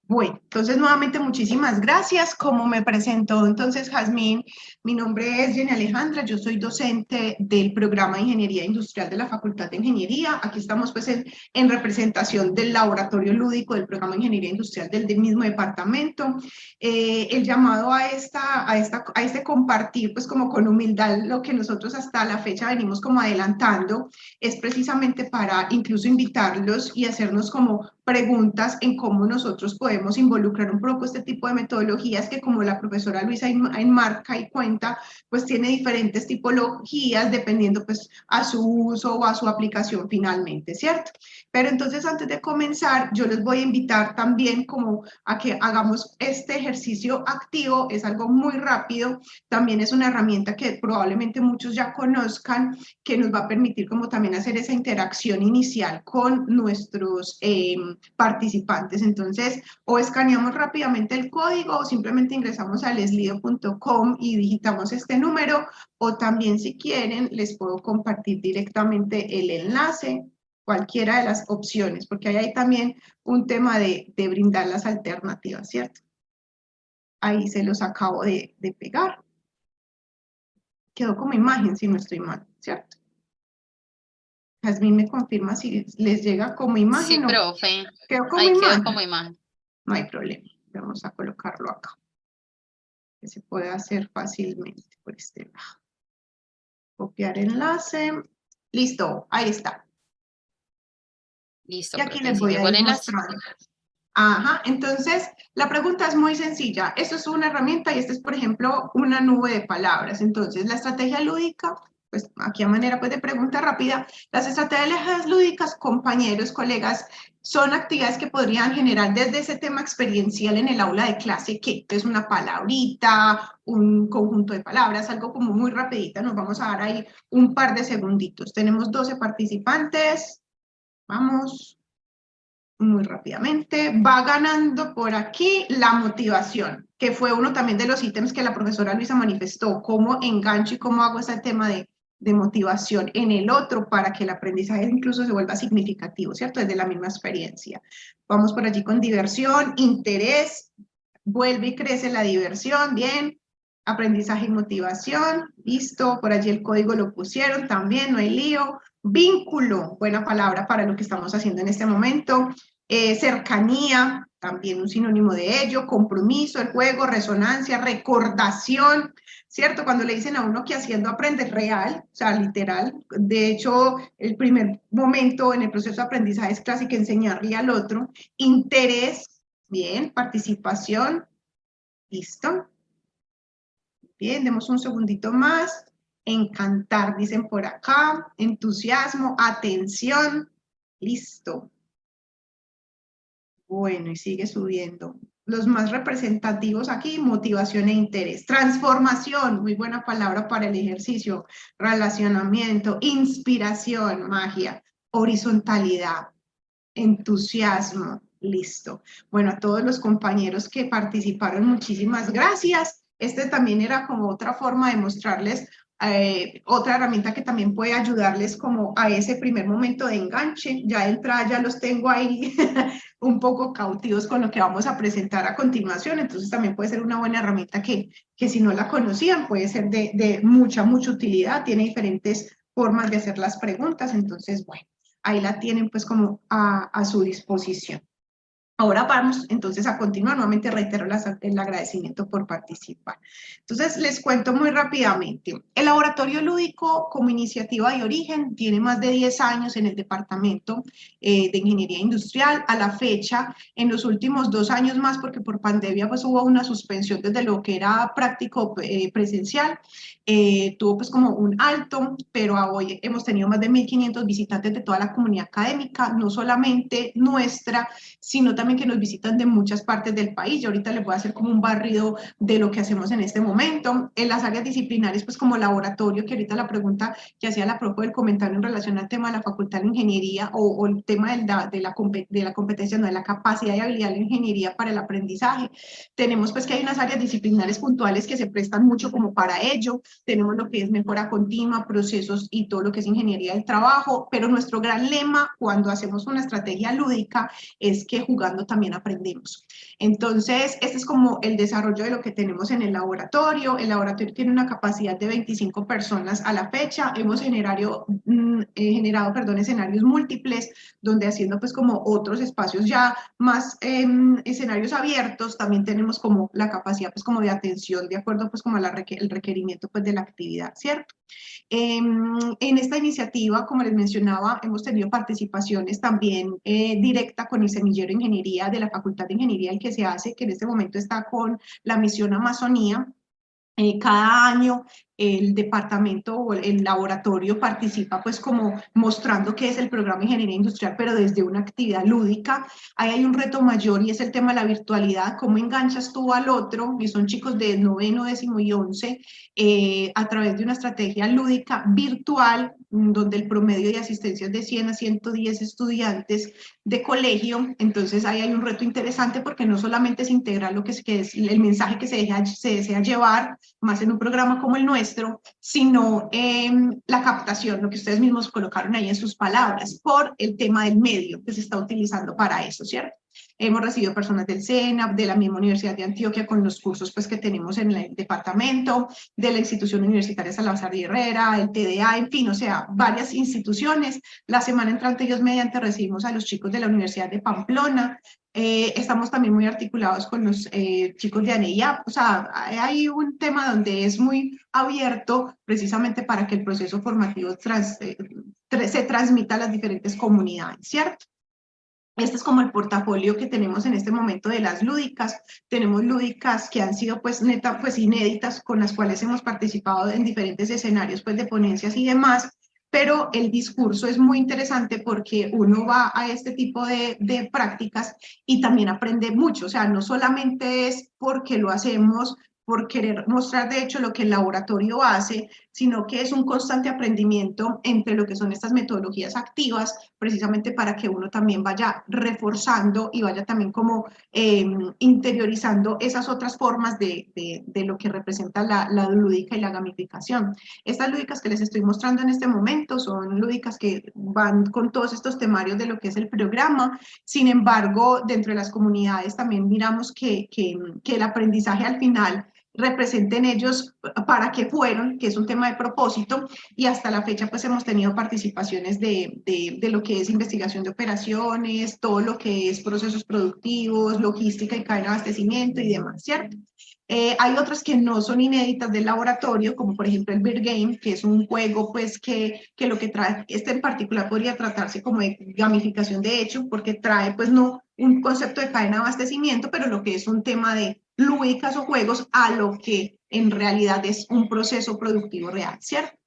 bueno, entonces nuevamente muchísimas gracias. Como me presentó entonces Jazmín, mi nombre es Jenny Alejandra, yo soy docente del programa de Ingeniería Industrial de la Facultad de Ingeniería. Aquí estamos pues en representación del laboratorio lúdico del programa de Ingeniería Industrial del mismo departamento. El llamado a este compartir pues como con humildad lo que nosotros hasta la fecha venimos como adelantando es precisamente para incluso invitarlos y hacernos como preguntas en cómo nosotros podemos involucrar un poco este tipo de metodologías que, como la profesora Luisa enmarca y cuenta, pues tiene diferentes tipologías dependiendo pues a su uso o a su aplicación finalmente, ¿cierto? Pero entonces, antes de comenzar, yo les voy a invitar también como a que hagamos este ejercicio activo. Es algo muy rápido, también es una herramienta que probablemente muchos ya conozcan, que nos va a permitir como también hacer esa interacción inicial con nuestros participantes. Entonces, o escaneamos rápidamente el código o simplemente ingresamos al slido.com y digitamos este número, o también, si quieren, les puedo compartir directamente el enlace, cualquiera de las opciones, porque ahí hay también un tema de brindar las alternativas, ¿cierto? Ahí se los acabo de pegar. Quedó como imagen, si no estoy mal, ¿cierto? Jazmín me confirma si les llega como imagen. Sí, o profe. quedó como Ahí imagen. quedó como imagen. No hay problema. Vamos a colocarlo acá. Que se puede hacer fácilmente por este lado. Copiar enlace. Listo, ahí está. Listo, Y aquí profe. les voy Sigue a con ir el enlace. mostrando. Ajá, entonces la pregunta es muy sencilla. Esto es una herramienta y esta es, por ejemplo, una nube de palabras. Entonces, la estrategia lúdica, pues aquí a manera pues, de pregunta rápida, las estrategias lúdicas, compañeros, colegas, son actividades que podrían generar desde ese tema experiencial en el aula de clase, que es una palabrita, un conjunto de palabras, algo como muy rapidita. Nos vamos a dar ahí un par de segunditos. Tenemos 12 participantes. Vamos. Muy rápidamente, va ganando por aquí la motivación, que fue uno también de los ítems que la profesora Luisa manifestó, cómo engancho y cómo hago ese tema de motivación en el otro para que el aprendizaje incluso se vuelva significativo, ¿cierto? Desde la misma experiencia. Vamos por allí con diversión, interés, vuelve y crece la diversión, bien. Aprendizaje y motivación, listo, por allí el código lo pusieron también, no hay lío. Vínculo, buena palabra para lo que estamos haciendo en este momento. Cercanía, también un sinónimo de ello. Compromiso, el juego, resonancia, recordación, ¿cierto? Cuando le dicen a uno que haciendo aprende real, o sea, literal. De hecho, el primer momento en el proceso de aprendizaje es casi que enseñarle al otro. Interés, bien. Participación, listo. Bien, demos un segundito más. Encantar, dicen por acá. Entusiasmo, atención. Listo. Bueno, y sigue subiendo. Los más representativos aquí, motivación e interés. Transformación, muy buena palabra para el ejercicio. Relacionamiento, inspiración, magia. Horizontalidad, entusiasmo. Listo. Bueno, a todos los compañeros que participaron, muchísimas gracias. Este también era como otra forma de mostrarles otra herramienta que también puede ayudarles como a ese primer momento de enganche. Ya de entrada ya los tengo ahí un poco cautivos con lo que vamos a presentar a continuación, entonces también puede ser una buena herramienta que si no la conocían puede ser de mucha utilidad, tiene diferentes formas de hacer las preguntas, entonces bueno, ahí la tienen pues como a su disposición. Ahora vamos entonces a continuar, nuevamente reitero el agradecimiento por participar. Entonces les cuento muy rápidamente. El laboratorio lúdico como iniciativa de origen tiene más de 10 años en el departamento de ingeniería industrial. A la fecha, en los últimos 2 años más, porque por pandemia pues hubo una suspensión desde lo que era práctico presencial, tuvo pues como un alto, pero hoy hemos tenido más de 1.500 visitantes de toda la comunidad académica, no solamente nuestra, sino también que nos visitan de muchas partes del país. Yo ahorita les voy a hacer como un barrido de lo que hacemos en este momento. En las áreas disciplinares, pues como laboratorio, que ahorita la pregunta que hacía la profe del comentario en relación al tema de la facultad de ingeniería o el tema de la competencia, no de la capacidad y habilidad de la ingeniería para el aprendizaje. Tenemos pues que hay unas áreas disciplinares puntuales que se prestan mucho como para ello. Tenemos lo que es mejora continua, procesos y todo lo que es ingeniería del trabajo, pero nuestro gran lema cuando hacemos una estrategia lúdica es que jugando jugando también aprendemos. Entonces, este es como el desarrollo de lo que tenemos en el laboratorio. El laboratorio tiene una capacidad de 25 personas a la fecha. Hemos generado, escenarios múltiples, donde haciendo pues como otros espacios ya más escenarios abiertos, también tenemos como la capacidad pues como de atención de acuerdo pues como el requerimiento pues de la actividad, ¿cierto? En esta iniciativa, como les mencionaba, hemos tenido participaciones también directa con el semillero de ingeniería de la Facultad de Ingeniería, el que se hace, que en este momento está con la misión Amazonía. Cada año el departamento o el laboratorio participa pues como mostrando qué es el programa de ingeniería industrial, pero desde una actividad lúdica. Ahí hay un reto mayor y es el tema de la virtualidad, cómo enganchas tú al otro, y son chicos de 9º, 10º y 11, a través de una estrategia lúdica virtual, donde el promedio de asistencia es de 100 a 110 estudiantes de colegio. Entonces ahí hay un reto interesante porque no solamente es integrar lo que es el mensaje que se desea llevar, más en un programa como el nuestro, sino la captación, lo que ustedes mismos colocaron ahí en sus palabras, por el tema del medio que se está utilizando para eso, ¿cierto? Hemos recibido personas del SENA, de la misma Universidad de Antioquia, con los cursos pues, que tenemos en el departamento, de la institución universitaria Salazar y Herrera, el TDA, en fin, o sea, varias instituciones. La semana entrante, Dios mediante, recibimos a los chicos de la Universidad de Pamplona. Estamos también muy articulados con los chicos de ANEIAP, o sea, hay un tema donde es muy abierto precisamente para que el proceso formativo se transmita a las diferentes comunidades, ¿cierto? Este es como el portafolio que tenemos en este momento de las lúdicas. Tenemos lúdicas que han sido pues inéditas, con las cuales hemos participado en diferentes escenarios pues de ponencias y demás, pero el discurso es muy interesante porque uno va a este tipo de prácticas y también aprende mucho, o sea, no solamente es porque lo hacemos por querer mostrar de hecho lo que el laboratorio hace, sino que es un constante aprendimiento entre lo que son estas metodologías activas, precisamente para que uno también vaya reforzando y vaya también como interiorizando esas otras formas de lo que representa la lúdica y la gamificación. Estas lúdicas que les estoy mostrando en este momento son lúdicas que van con todos estos temarios de lo que es el programa. Sin embargo, dentro de las comunidades también miramos que el aprendizaje al final represente en ellos para qué fueron, que es un tema de propósito, y hasta la fecha pues hemos tenido participaciones de lo que es investigación de operaciones, todo lo que es procesos productivos, logística y cadena de abastecimiento y demás, ¿cierto? Hay otras que no son inéditas del laboratorio, como por ejemplo el Beer Game, que es un juego pues que lo que trae, este en particular podría tratarse como de gamificación de hecho, porque trae pues no un concepto de cadena de abastecimiento, pero lo que es un tema de lúdicas o juegos a lo que en realidad es un proceso productivo real, ¿cierto?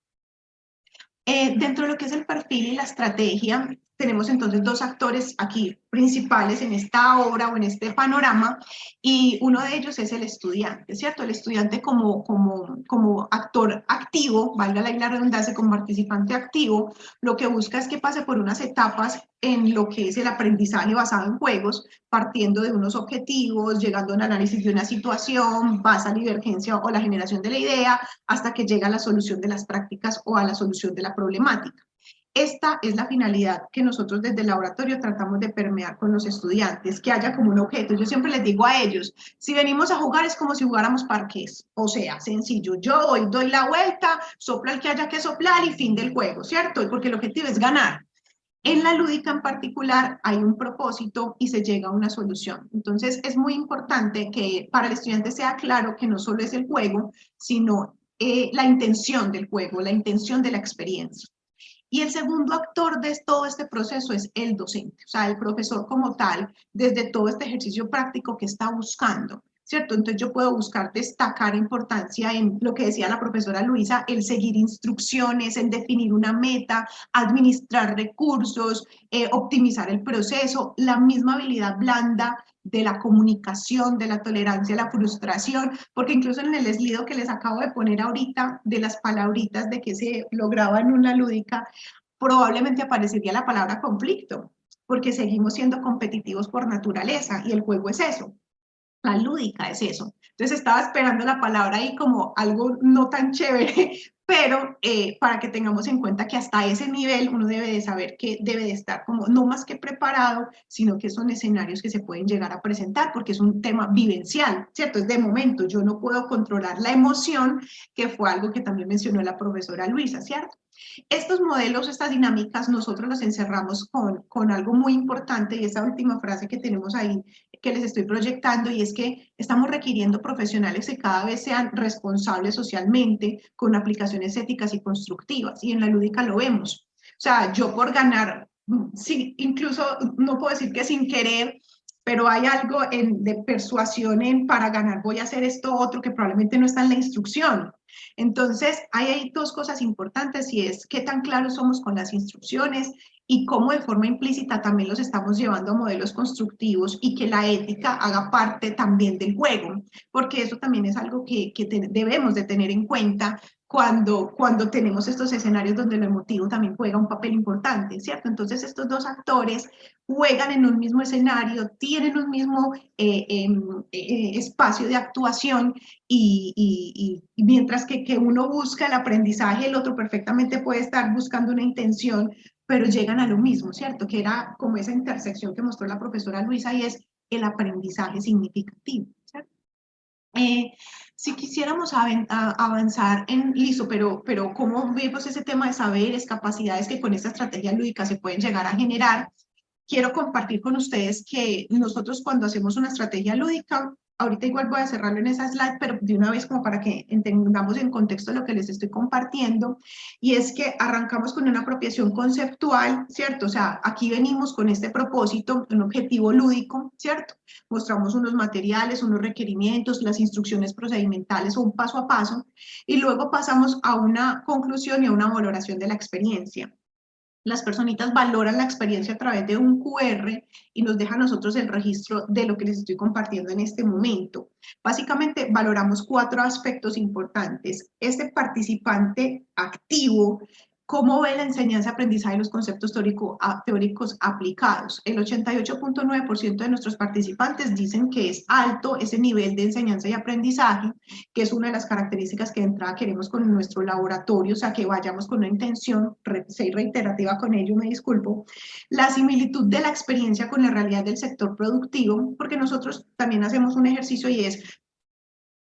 Dentro de lo que es el perfil y la estrategia, tenemos entonces dos actores aquí principales en esta obra o en este panorama, y uno de ellos es el estudiante, ¿cierto? El estudiante como actor activo, valga la redundancia, como participante activo, lo que busca es que pase por unas etapas en lo que es el aprendizaje basado en juegos, partiendo de unos objetivos, llegando a un análisis de una situación, basa la divergencia o la generación de la idea, hasta que llega a la solución de las prácticas o a la solución de la problemática. Esta es la finalidad que nosotros desde el laboratorio tratamos de permear con los estudiantes, que haya como un objeto. Yo siempre les digo a ellos, si venimos a jugar es como si jugáramos parqués, o sea, sencillo, yo hoy doy la vuelta, sopla el que haya que soplar y fin del juego, ¿cierto? Y porque el objetivo es ganar. En la lúdica en particular hay un propósito y se llega a una solución. Entonces es muy importante que para el estudiante sea claro que no solo es el juego, sino la intención del juego, la intención de la experiencia. Y el segundo actor de todo este proceso es el docente, o sea, el profesor como tal, desde todo este ejercicio práctico que está buscando, ¿cierto? Entonces yo puedo buscar destacar importancia en lo que decía la profesora Luisa, el seguir instrucciones, el definir una meta, administrar recursos, optimizar el proceso, la misma habilidad blanda de la comunicación, de la tolerancia a la frustración, porque incluso en el eslido que les acabo de poner ahorita, de las palabritas de que se lograba en una lúdica, probablemente aparecería la palabra conflicto, porque seguimos siendo competitivos por naturaleza y el juego es eso. La lúdica es eso. Entonces estaba esperando la palabra ahí como algo no tan chévere, pero para que tengamos en cuenta que hasta ese nivel uno debe de saber que debe de estar como no más que preparado, sino que son escenarios que se pueden llegar a presentar porque es un tema vivencial, ¿cierto? Es de momento, yo no puedo controlar la emoción, que fue algo que también mencionó la profesora Luisa, ¿cierto? Estos modelos, estas dinámicas, nosotros los encerramos con algo muy importante y esa última frase que tenemos ahí que les estoy proyectando, y es que estamos requiriendo profesionales que cada vez sean responsables socialmente con aplicaciones éticas y constructivas, y en la lúdica lo vemos. O sea, yo por ganar, sí, incluso no puedo decir que sin querer, pero hay algo de persuasión en para ganar voy a hacer esto otro que probablemente no está en la instrucción. Entonces, hay dos cosas importantes y es qué tan claros somos con las instrucciones y cómo de forma implícita también los estamos llevando a modelos constructivos y que la ética haga parte también del juego, porque eso también es algo que debemos de tener en cuenta cuando tenemos estos escenarios donde lo emotivo también juega un papel importante, ¿cierto? Entonces estos dos actores juegan en un mismo escenario, tienen un mismo espacio de actuación y mientras que uno busca el aprendizaje, el otro perfectamente puede estar buscando una intención, pero llegan a lo mismo, ¿cierto? Que era como esa intersección que mostró la profesora Luisa y es el aprendizaje significativo, ¿cierto? Si quisiéramos avanzar en listo, pero ¿cómo vemos ese tema de saberes, capacidades que con esta estrategia lúdica se pueden llegar a generar? Quiero compartir con ustedes que nosotros cuando hacemos una estrategia lúdica, ahorita igual voy a cerrarlo en esa slide, pero de una vez como para que entendamos en contexto lo que les estoy compartiendo, y es que arrancamos con una apropiación conceptual, ¿cierto? O sea, aquí venimos con este propósito, un objetivo lúdico, ¿cierto? Mostramos unos materiales, unos requerimientos, las instrucciones procedimentales o un paso a paso, y luego pasamos a una conclusión y a una valoración de la experiencia. Las personitas valoran la experiencia a través de un QR y nos deja a nosotros el registro de lo que les estoy compartiendo en este momento. Básicamente valoramos 4 aspectos importantes. Este participante activo, ¿cómo ve la enseñanza-aprendizaje y los conceptos teóricos aplicados? El 88.9% de nuestros participantes dicen que es alto ese nivel de enseñanza y aprendizaje, que es una de las características que de entrada queremos con nuestro laboratorio, o sea, que vayamos con una intención, soy reiterativa con ello, me disculpo. La similitud de la experiencia con la realidad del sector productivo, porque nosotros también hacemos un ejercicio y es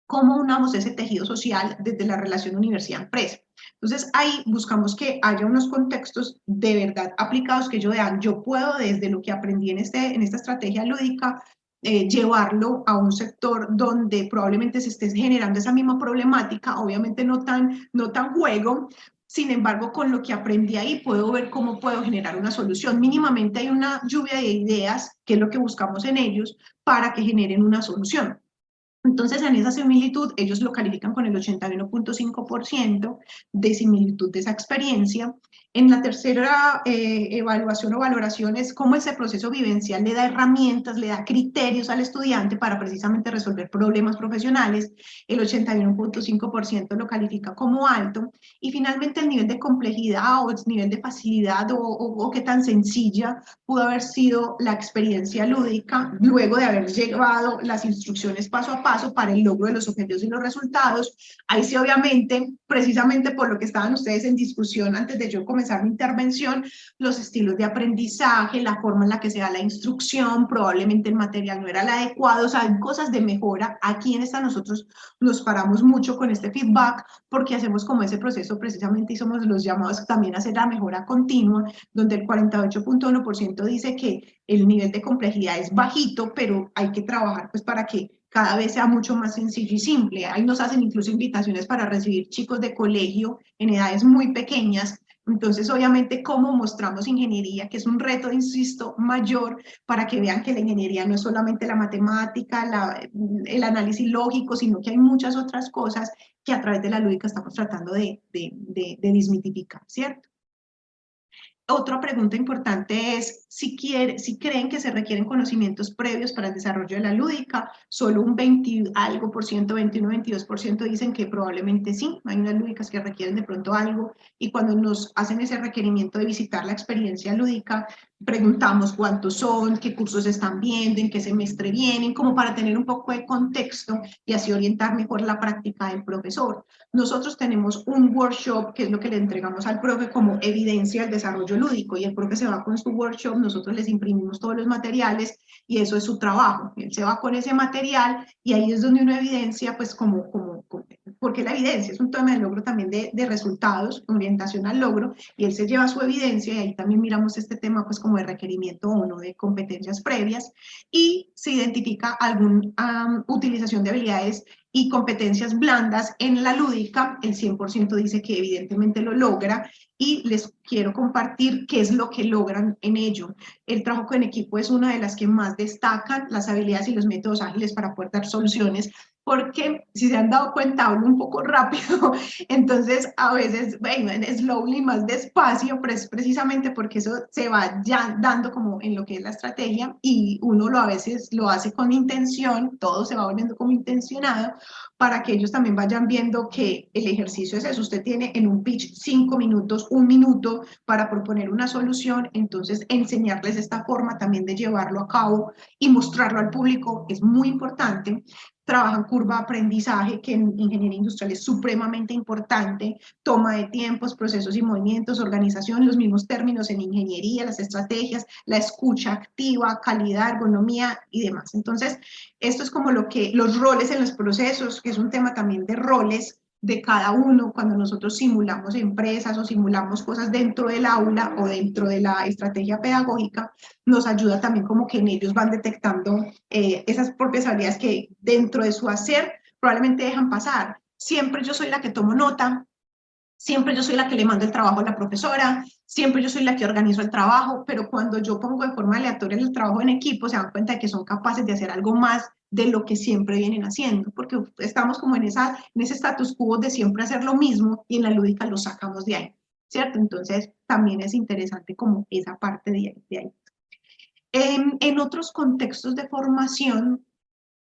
cómo unamos ese tejido social desde la relación universidad-empresa. Entonces, ahí buscamos que haya unos contextos de verdad aplicados que yo puedo desde lo que aprendí en esta estrategia lúdica, llevarlo a un sector donde probablemente se esté generando esa misma problemática, obviamente no tan juego, sin embargo, con lo que aprendí ahí puedo ver cómo puedo generar una solución. Mínimamente hay una lluvia de ideas, que es lo que buscamos en ellos, para que generen una solución. Entonces, en esa similitud, ellos lo califican con el 81.5% de similitud de esa experiencia. En la tercera evaluación o valoración es cómo ese proceso vivencial le da herramientas, le da criterios al estudiante para precisamente resolver problemas profesionales. El 81.5% lo califica como alto. Y finalmente el nivel de complejidad o el nivel de facilidad o qué tan sencilla pudo haber sido la experiencia lúdica luego de haber llevado las instrucciones paso a paso para el logro de los objetivos y los resultados. Ahí sí, obviamente, precisamente por lo que estaban ustedes en discusión antes de yo comenzar mi intervención, los estilos de aprendizaje, la forma en la que se da la instrucción, probablemente el material no era el adecuado, o sea, hay cosas de mejora. Aquí en esta nosotros nos paramos mucho con este feedback porque hacemos como ese proceso precisamente y somos los llamados también a hacer la mejora continua, donde el 48.1% dice que el nivel de complejidad es bajito, pero hay que trabajar pues para que cada vez sea mucho más sencillo y simple. Ahí nos hacen incluso invitaciones para recibir chicos de colegio en edades muy pequeñas. Entonces, obviamente, cómo mostramos ingeniería, que es un reto, insisto, mayor, para que vean que la ingeniería no es solamente la matemática, el análisis lógico, sino que hay muchas otras cosas que a través de la lúdica estamos tratando de desmitificar, ¿cierto? Otra pregunta importante es si creen que se requieren conocimientos previos para el desarrollo de la lúdica. Solo un 20 algo por ciento, 21, 22% dicen que probablemente sí. Hay unas lúdicas que requieren de pronto algo y cuando nos hacen ese requerimiento de visitar la experiencia lúdica, preguntamos cuántos son, qué cursos están viendo, en qué semestre vienen, como para tener un poco de contexto y así orientar mejor la práctica del profesor. Nosotros tenemos un workshop que es lo que le entregamos al profe como evidencia del desarrollo lúdico, y el profe se va con su workshop, nosotros les imprimimos todos los materiales y eso es su trabajo. Él se va con ese material y ahí es donde uno evidencia, pues porque la evidencia es un tema de logro también de resultados, orientación al logro, y él se lleva su evidencia y ahí también miramos este tema pues como de requerimiento o no de competencias previas, y se identifica alguna utilización de habilidades y competencias blandas en la lúdica. El 100% dice que evidentemente lo logra, y les quiero compartir qué es lo que logran en ello. El trabajo en equipo es una de las que más destacan, las habilidades y los métodos ágiles para poder dar soluciones, porque si se han dado cuenta hablo un poco rápido, entonces a veces, bueno, slowly, más despacio, pero es precisamente porque eso se va ya dando como en lo que es la estrategia, y uno a veces lo hace con intención, todo se va volviendo como intencionado, para que ellos también vayan viendo que el ejercicio es eso. Usted tiene en un pitch 5 minutos, 1 minuto para proponer una solución, entonces enseñarles esta forma también de llevarlo a cabo y mostrarlo al público es muy importante. Trabajan curva de aprendizaje, que en ingeniería industrial es supremamente importante, toma de tiempos, procesos y movimientos, organización, los mismos términos en ingeniería, las estrategias, la escucha activa, calidad, ergonomía y demás. Entonces, esto es como los roles en los procesos, que es un tema también de roles de cada uno. Cuando nosotros simulamos empresas o simulamos cosas dentro del aula o dentro de la estrategia pedagógica, nos ayuda también como que en ellos van detectando esas propias habilidades que dentro de su hacer probablemente dejan pasar. Siempre yo soy la que tomo nota, siempre yo soy la que le mando el trabajo a la profesora, siempre yo soy la que organizo el trabajo, pero cuando yo pongo de forma aleatoria el trabajo en equipo, se dan cuenta de que son capaces de hacer algo más de lo que siempre vienen haciendo, porque estamos como en ese status quo de siempre hacer lo mismo, y en la lúdica lo sacamos de ahí, ¿cierto? Entonces también es interesante como esa parte de ahí. En otros contextos de formación,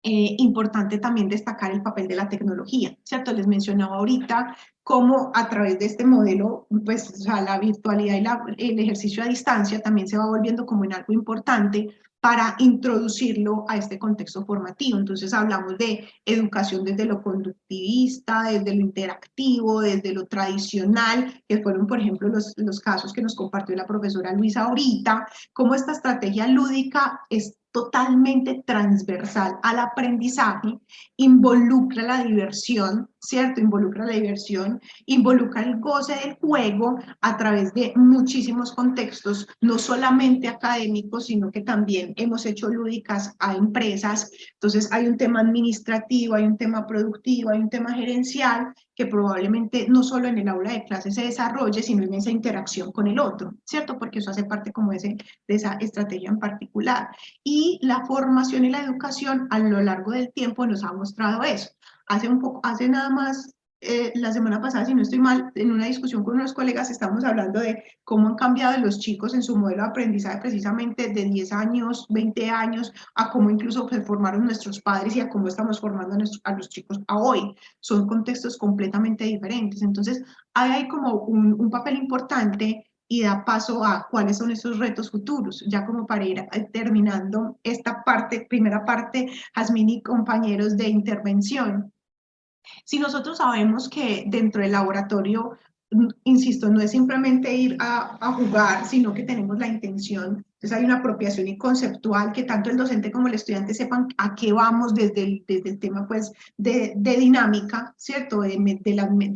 importante también destacar el papel de la tecnología, ¿cierto? Les mencionaba ahorita cómo a través de este modelo, pues, o sea, la virtualidad y el ejercicio a distancia también se va volviendo como en algo importante para introducirlo a este contexto formativo. Entonces hablamos de educación desde lo conductivista, desde lo interactivo, desde lo tradicional, que fueron, por ejemplo, los casos que nos compartió la profesora Luisa ahorita, cómo esta estrategia lúdica es totalmente transversal al aprendizaje, involucra la diversión, ¿cierto? Involucra la diversión, involucra el goce del juego a través de muchísimos contextos, no solamente académicos, sino que también hemos hecho lúdicas a empresas. Entonces hay un tema administrativo, hay un tema productivo, hay un tema gerencial, que probablemente no solo en el aula de clase se desarrolle, sino en esa interacción con el otro, ¿cierto? Porque eso hace parte como de esa estrategia en particular. Y la formación y la educación a lo largo del tiempo nos ha mostrado eso. Hace nada más, la semana pasada, si no estoy mal, en una discusión con unos colegas estábamos hablando de cómo han cambiado los chicos en su modelo de aprendizaje precisamente de 10 años, 20 años, a cómo incluso se formaron nuestros padres y a cómo estamos formando a los chicos a hoy. Son contextos completamente diferentes. Entonces, hay como un papel importante y da paso a cuáles son esos retos futuros, ya como para ir terminando esta primera parte, Jazmín y compañeros de intervención. Si nosotros sabemos que dentro del laboratorio, insisto, no es simplemente ir a jugar, sino que tenemos la intención, entonces hay una apropiación y conceptual, que tanto el docente como el estudiante sepan a qué vamos desde el tema pues de dinámica, ¿cierto? De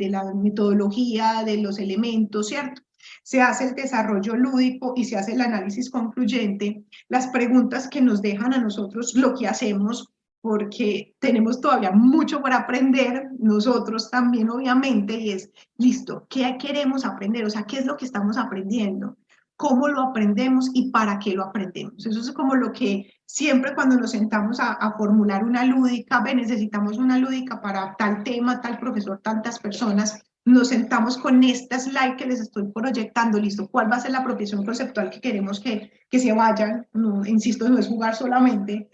la metodología, de los elementos, ¿cierto? Se hace el desarrollo lúdico y se hace el análisis concluyente, las preguntas que nos dejan a nosotros lo que hacemos, porque tenemos todavía mucho por aprender, nosotros también obviamente, y es, listo, ¿qué queremos aprender? O sea, ¿qué es lo que estamos aprendiendo? ¿Cómo lo aprendemos y para qué lo aprendemos? Eso es como lo que siempre cuando nos sentamos a formular una lúdica, necesitamos una lúdica para tal tema, tal profesor, tantas personas, nos sentamos con esta slide que les estoy proyectando, listo, ¿cuál va a ser la apropiación conceptual que queremos que se vayan? No, insisto, no es jugar solamente.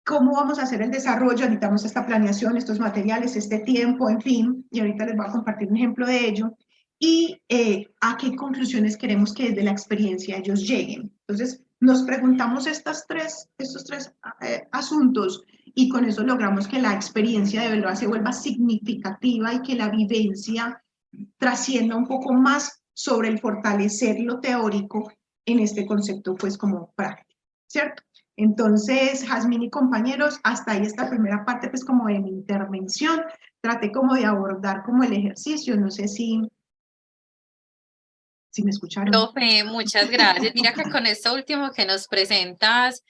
¿Cómo vamos a hacer el desarrollo? Necesitamos esta planeación, estos materiales, este tiempo, en fin, y ahorita les voy a compartir un ejemplo de ello. Y a qué conclusiones queremos que desde la experiencia ellos lleguen. Entonces, nos preguntamos estos tres asuntos y con eso logramos que la experiencia de verdad se vuelva significativa y que la vivencia trascienda un poco más sobre el fortalecer lo teórico en este concepto pues como práctico, ¿cierto? Entonces, Jazmín y compañeros, hasta ahí esta primera parte pues como de mi intervención, traté como de abordar como el ejercicio, no sé si me escucharon. Profe, muchas gracias. Mira que con esto último que nos presentas,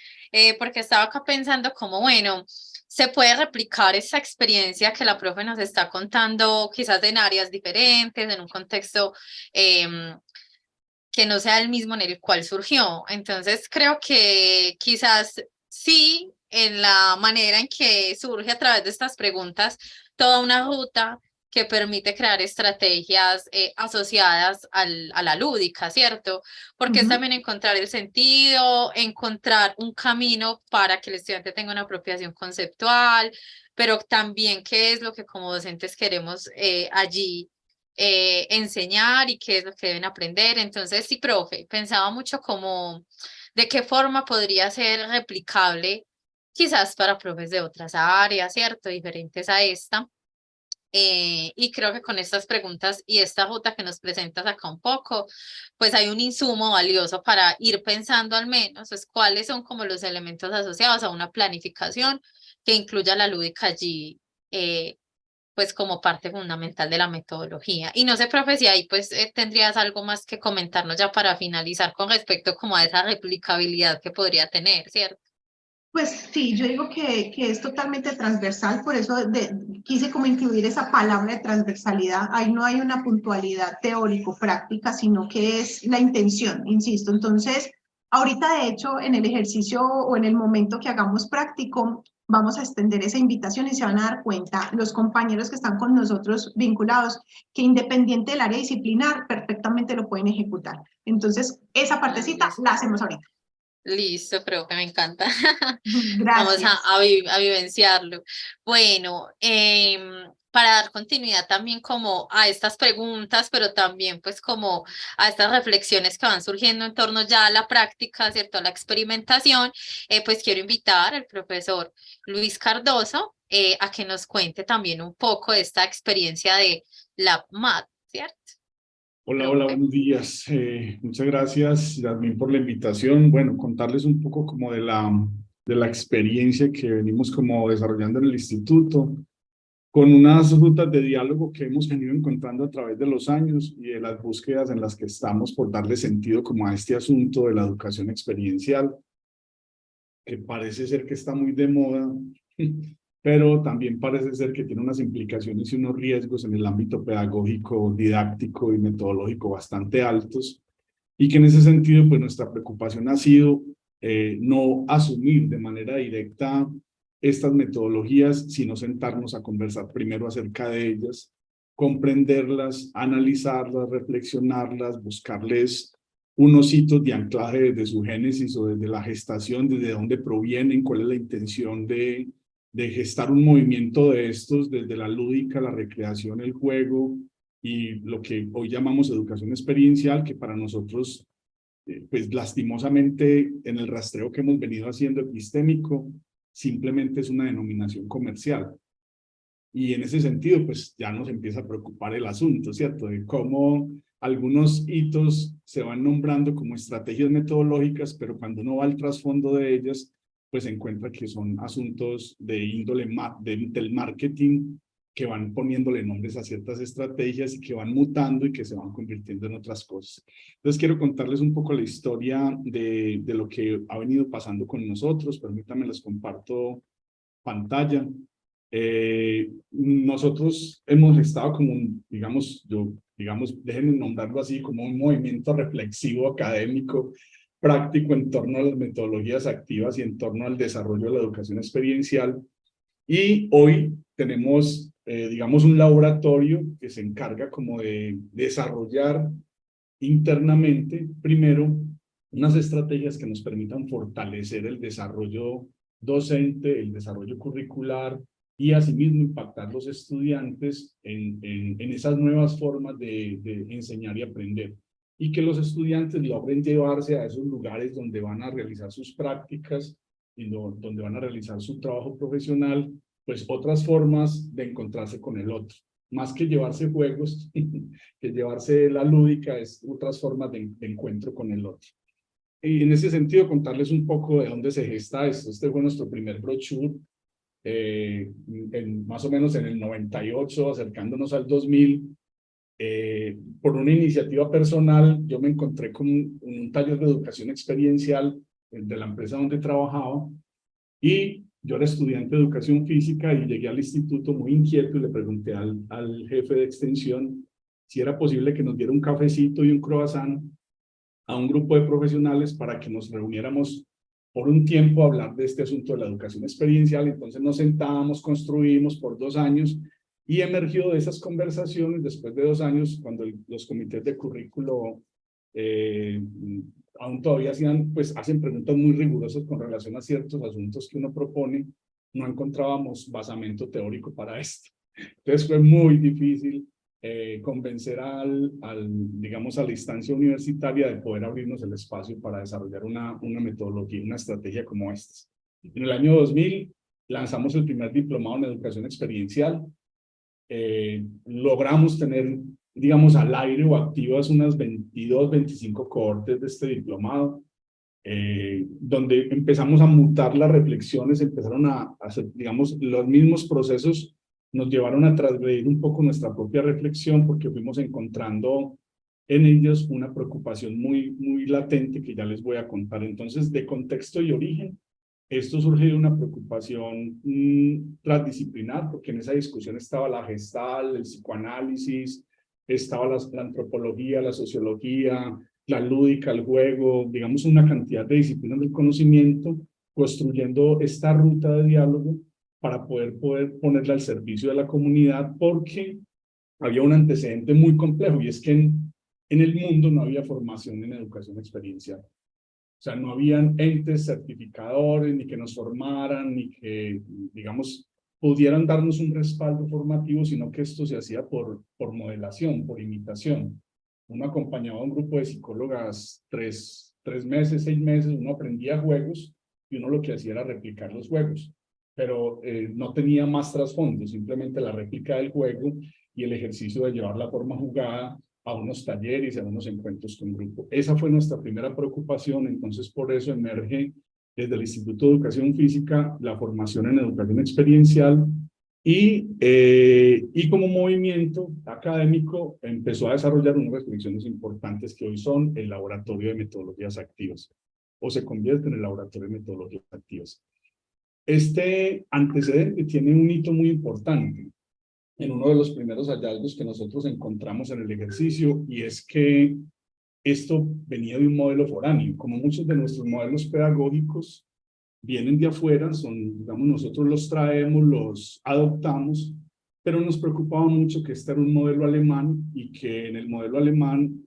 porque estaba acá pensando como, bueno, se puede replicar esa experiencia que la profe nos está contando, quizás en áreas diferentes, en un contexto que no sea el mismo en el cual surgió. Entonces, creo que quizás sí, en la manera en que surge a través de estas preguntas, toda una ruta que permite crear estrategias asociadas a la lúdica, ¿cierto? Porque es también encontrar el sentido, encontrar un camino para que el estudiante tenga una apropiación conceptual, pero también qué es lo que como docentes queremos allí enseñar y qué es lo que deben aprender. Entonces, sí, profe, pensaba mucho como de qué forma podría ser replicable quizás para profes de otras áreas, ¿cierto? Diferentes a esta. Y creo que con estas preguntas y esta ruta que nos presentas acá un poco, pues hay un insumo valioso para ir pensando al menos pues, cuáles son como los elementos asociados a una planificación que incluya la lúdica allí, pues como parte fundamental de la metodología. Y no sé, profe, si ahí pues tendrías algo más que comentarnos ya para finalizar con respecto como a esa replicabilidad que podría tener, ¿cierto? Pues sí, yo digo que es totalmente transversal, por eso quise como incluir esa palabra de transversalidad. Ahí no hay una puntualidad teórico-práctica, sino que es la intención, insisto. Entonces, ahorita de hecho, en el ejercicio o en el momento que hagamos práctico, vamos a extender esa invitación y se van a dar cuenta los compañeros que están con nosotros vinculados, que independiente del área disciplinar, perfectamente lo pueden ejecutar. Entonces, esa partecita la hacemos ahorita. Listo, creo que me encanta. Gracias. Vamos a vivenciarlo. Bueno, para dar continuidad también como a estas preguntas, pero también pues como a estas reflexiones que van surgiendo en torno ya a la práctica, ¿cierto? A la experimentación, pues quiero invitar al profesor Luis Cardoso a que nos cuente también un poco de esta experiencia de LabMat, ¿cierto? Hola, hola, buenos días. Muchas gracias, Yasmín, por la invitación. Bueno, contarles un poco como de la experiencia que venimos como desarrollando en el instituto, con unas rutas de diálogo que hemos venido encontrando a través de los años y de las búsquedas en las que estamos por darle sentido como a este asunto de la educación experiencial, que parece ser que está muy de moda, pero también parece ser que tiene unas implicaciones y unos riesgos en el ámbito pedagógico, didáctico y metodológico bastante altos, y que en ese sentido, pues nuestra preocupación ha sido no asumir de manera directa estas metodologías, sino sentarnos a conversar primero acerca de ellas, comprenderlas, analizarlas, reflexionarlas, buscarles unos hitos de anclaje desde su génesis o desde la gestación, desde dónde provienen, cuál es la intención de gestar un movimiento de estos, desde la lúdica, la recreación, el juego, y lo que hoy llamamos educación experiencial, que para nosotros, pues lastimosamente, en el rastreo que hemos venido haciendo epistémico, simplemente es una denominación comercial. Y en ese sentido, pues ya nos empieza a preocupar el asunto, ¿cierto? De cómo algunos hitos se van nombrando como estrategias metodológicas, pero cuando uno va al trasfondo de ellas, pues se encuentra que son asuntos de índole del marketing, que van poniéndole nombres a ciertas estrategias y que van mutando y que se van convirtiendo en otras cosas. Entonces quiero contarles un poco la historia de lo que ha venido pasando con nosotros. Permítanme, les comparto pantalla. Nosotros hemos estado como digamos, déjenme nombrarlo así, como un movimiento reflexivo académico práctico en torno a las metodologías activas y en torno al desarrollo de la educación experiencial. Y hoy tenemos, digamos, un laboratorio que se encarga como de desarrollar internamente, primero, unas estrategias que nos permitan fortalecer el desarrollo docente, el desarrollo curricular y asimismo impactar los estudiantes en esas nuevas formas de enseñar y aprender. y que los estudiantes logren llevarse a esos lugares donde van a realizar sus prácticas y donde van a realizar su trabajo profesional, pues otras formas de encontrarse con el otro. Más que llevarse juegos, que llevarse la lúdica, es otras formas de encuentro con el otro. Y en ese sentido, contarles un poco de dónde se gesta esto. Este fue nuestro primer brochure, más o menos en el 98, acercándonos al 2000. Por una iniciativa personal, yo me encontré con un taller de educación experiencial de la empresa donde trabajaba, y yo era estudiante de educación física y llegué al instituto muy inquieto y le pregunté al jefe de extensión si era posible que nos diera un cafecito y un croissant a un grupo de profesionales para que nos reuniéramos por un tiempo a hablar de este asunto de la educación experiencial. Entonces nos sentábamos, construimos por 2 años, y emergió de esas conversaciones, después de 2 años, cuando los comités de currículo aún todavía hacen preguntas muy rigurosas con relación a ciertos asuntos que uno propone, no encontrábamos basamento teórico para esto. Entonces fue muy difícil convencer digamos, a la instancia universitaria de poder abrirnos el espacio para desarrollar una metodología, una estrategia como esta. En el año 2000 lanzamos el primer diplomado en educación experiencial. Logramos tener, digamos, al aire o activas unas 22, 25 cohortes de este diplomado, donde empezamos a mutar las reflexiones, empezaron a hacer, digamos, los mismos procesos nos llevaron a transgredir un poco nuestra propia reflexión, porque fuimos encontrando en ellos una preocupación muy latente que ya les voy a contar. Entonces, de contexto y origen, esto surge de una preocupación transdisciplinar, porque en esa discusión estaba la Gestalt, el psicoanálisis, estaba la antropología, la sociología, la lúdica, el juego, digamos una cantidad de disciplinas del conocimiento, construyendo esta ruta de diálogo para poder ponerla al servicio de la comunidad, porque había un antecedente muy complejo, y es que en el mundo no había formación en educación experiencial. O sea, no habían entes certificadores, ni que nos formaran, ni que, digamos, pudieran darnos un respaldo formativo, sino que esto se hacía por modelación, por imitación. Uno acompañaba a un grupo de psicólogas 3 meses, 6 meses, uno aprendía juegos, y uno lo que hacía era replicar los juegos, pero no tenía más trasfondo, simplemente la réplica del juego y el ejercicio de llevar la forma jugada a unos talleres, a unos encuentros con grupo. Esa fue nuestra primera preocupación. Entonces por eso emerge desde el Instituto de Educación Física la formación en educación experiencial, y como movimiento académico empezó a desarrollar unas reflexiones importantes que hoy son el laboratorio de metodologías activas, o se convierte en el laboratorio de metodologías activas. Este antecedente tiene un hito muy importante en uno de los primeros hallazgos que nosotros encontramos en el ejercicio, y es que esto venía de un modelo foráneo. Como muchos de nuestros modelos pedagógicos vienen de afuera, digamos, nosotros los traemos, los adoptamos, pero nos preocupaba mucho que este era un modelo alemán, y que en el modelo alemán,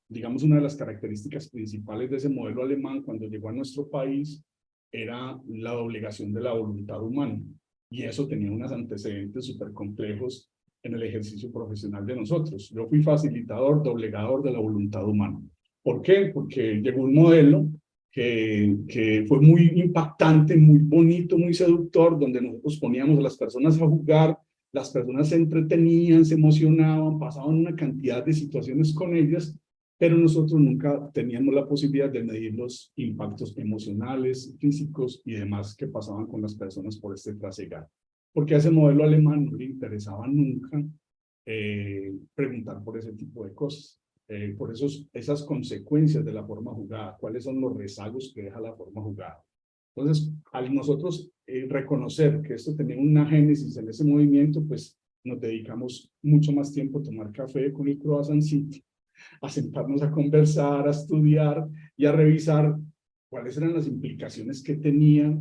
digamos, una de las características principales de ese modelo alemán cuando llegó a nuestro país era la doblegación de la voluntad humana. Y eso tenía unos antecedentes súper complejos en el ejercicio profesional de nosotros. Yo fui facilitador, doblegador de la voluntad humana. ¿Por qué? Porque llegó un modelo que fue muy impactante, muy bonito, muy seductor, donde nosotros poníamos a las personas a jugar, las personas se entretenían, se emocionaban, pasaban una cantidad de situaciones con ellas, pero nosotros nunca teníamos la posibilidad de medir los impactos emocionales, físicos y demás que pasaban con las personas por este trasegar. Porque a ese modelo alemán no le interesaba nunca preguntar por ese tipo de cosas. Por esas consecuencias de la forma jugada, cuáles son los rezagos que deja la forma jugada. Entonces, al nosotros reconocer que esto tenía una génesis en ese movimiento, pues nos dedicamos mucho más tiempo a tomar café con el croissancito, a sentarnos a conversar, a estudiar y a revisar cuáles eran las implicaciones que tenía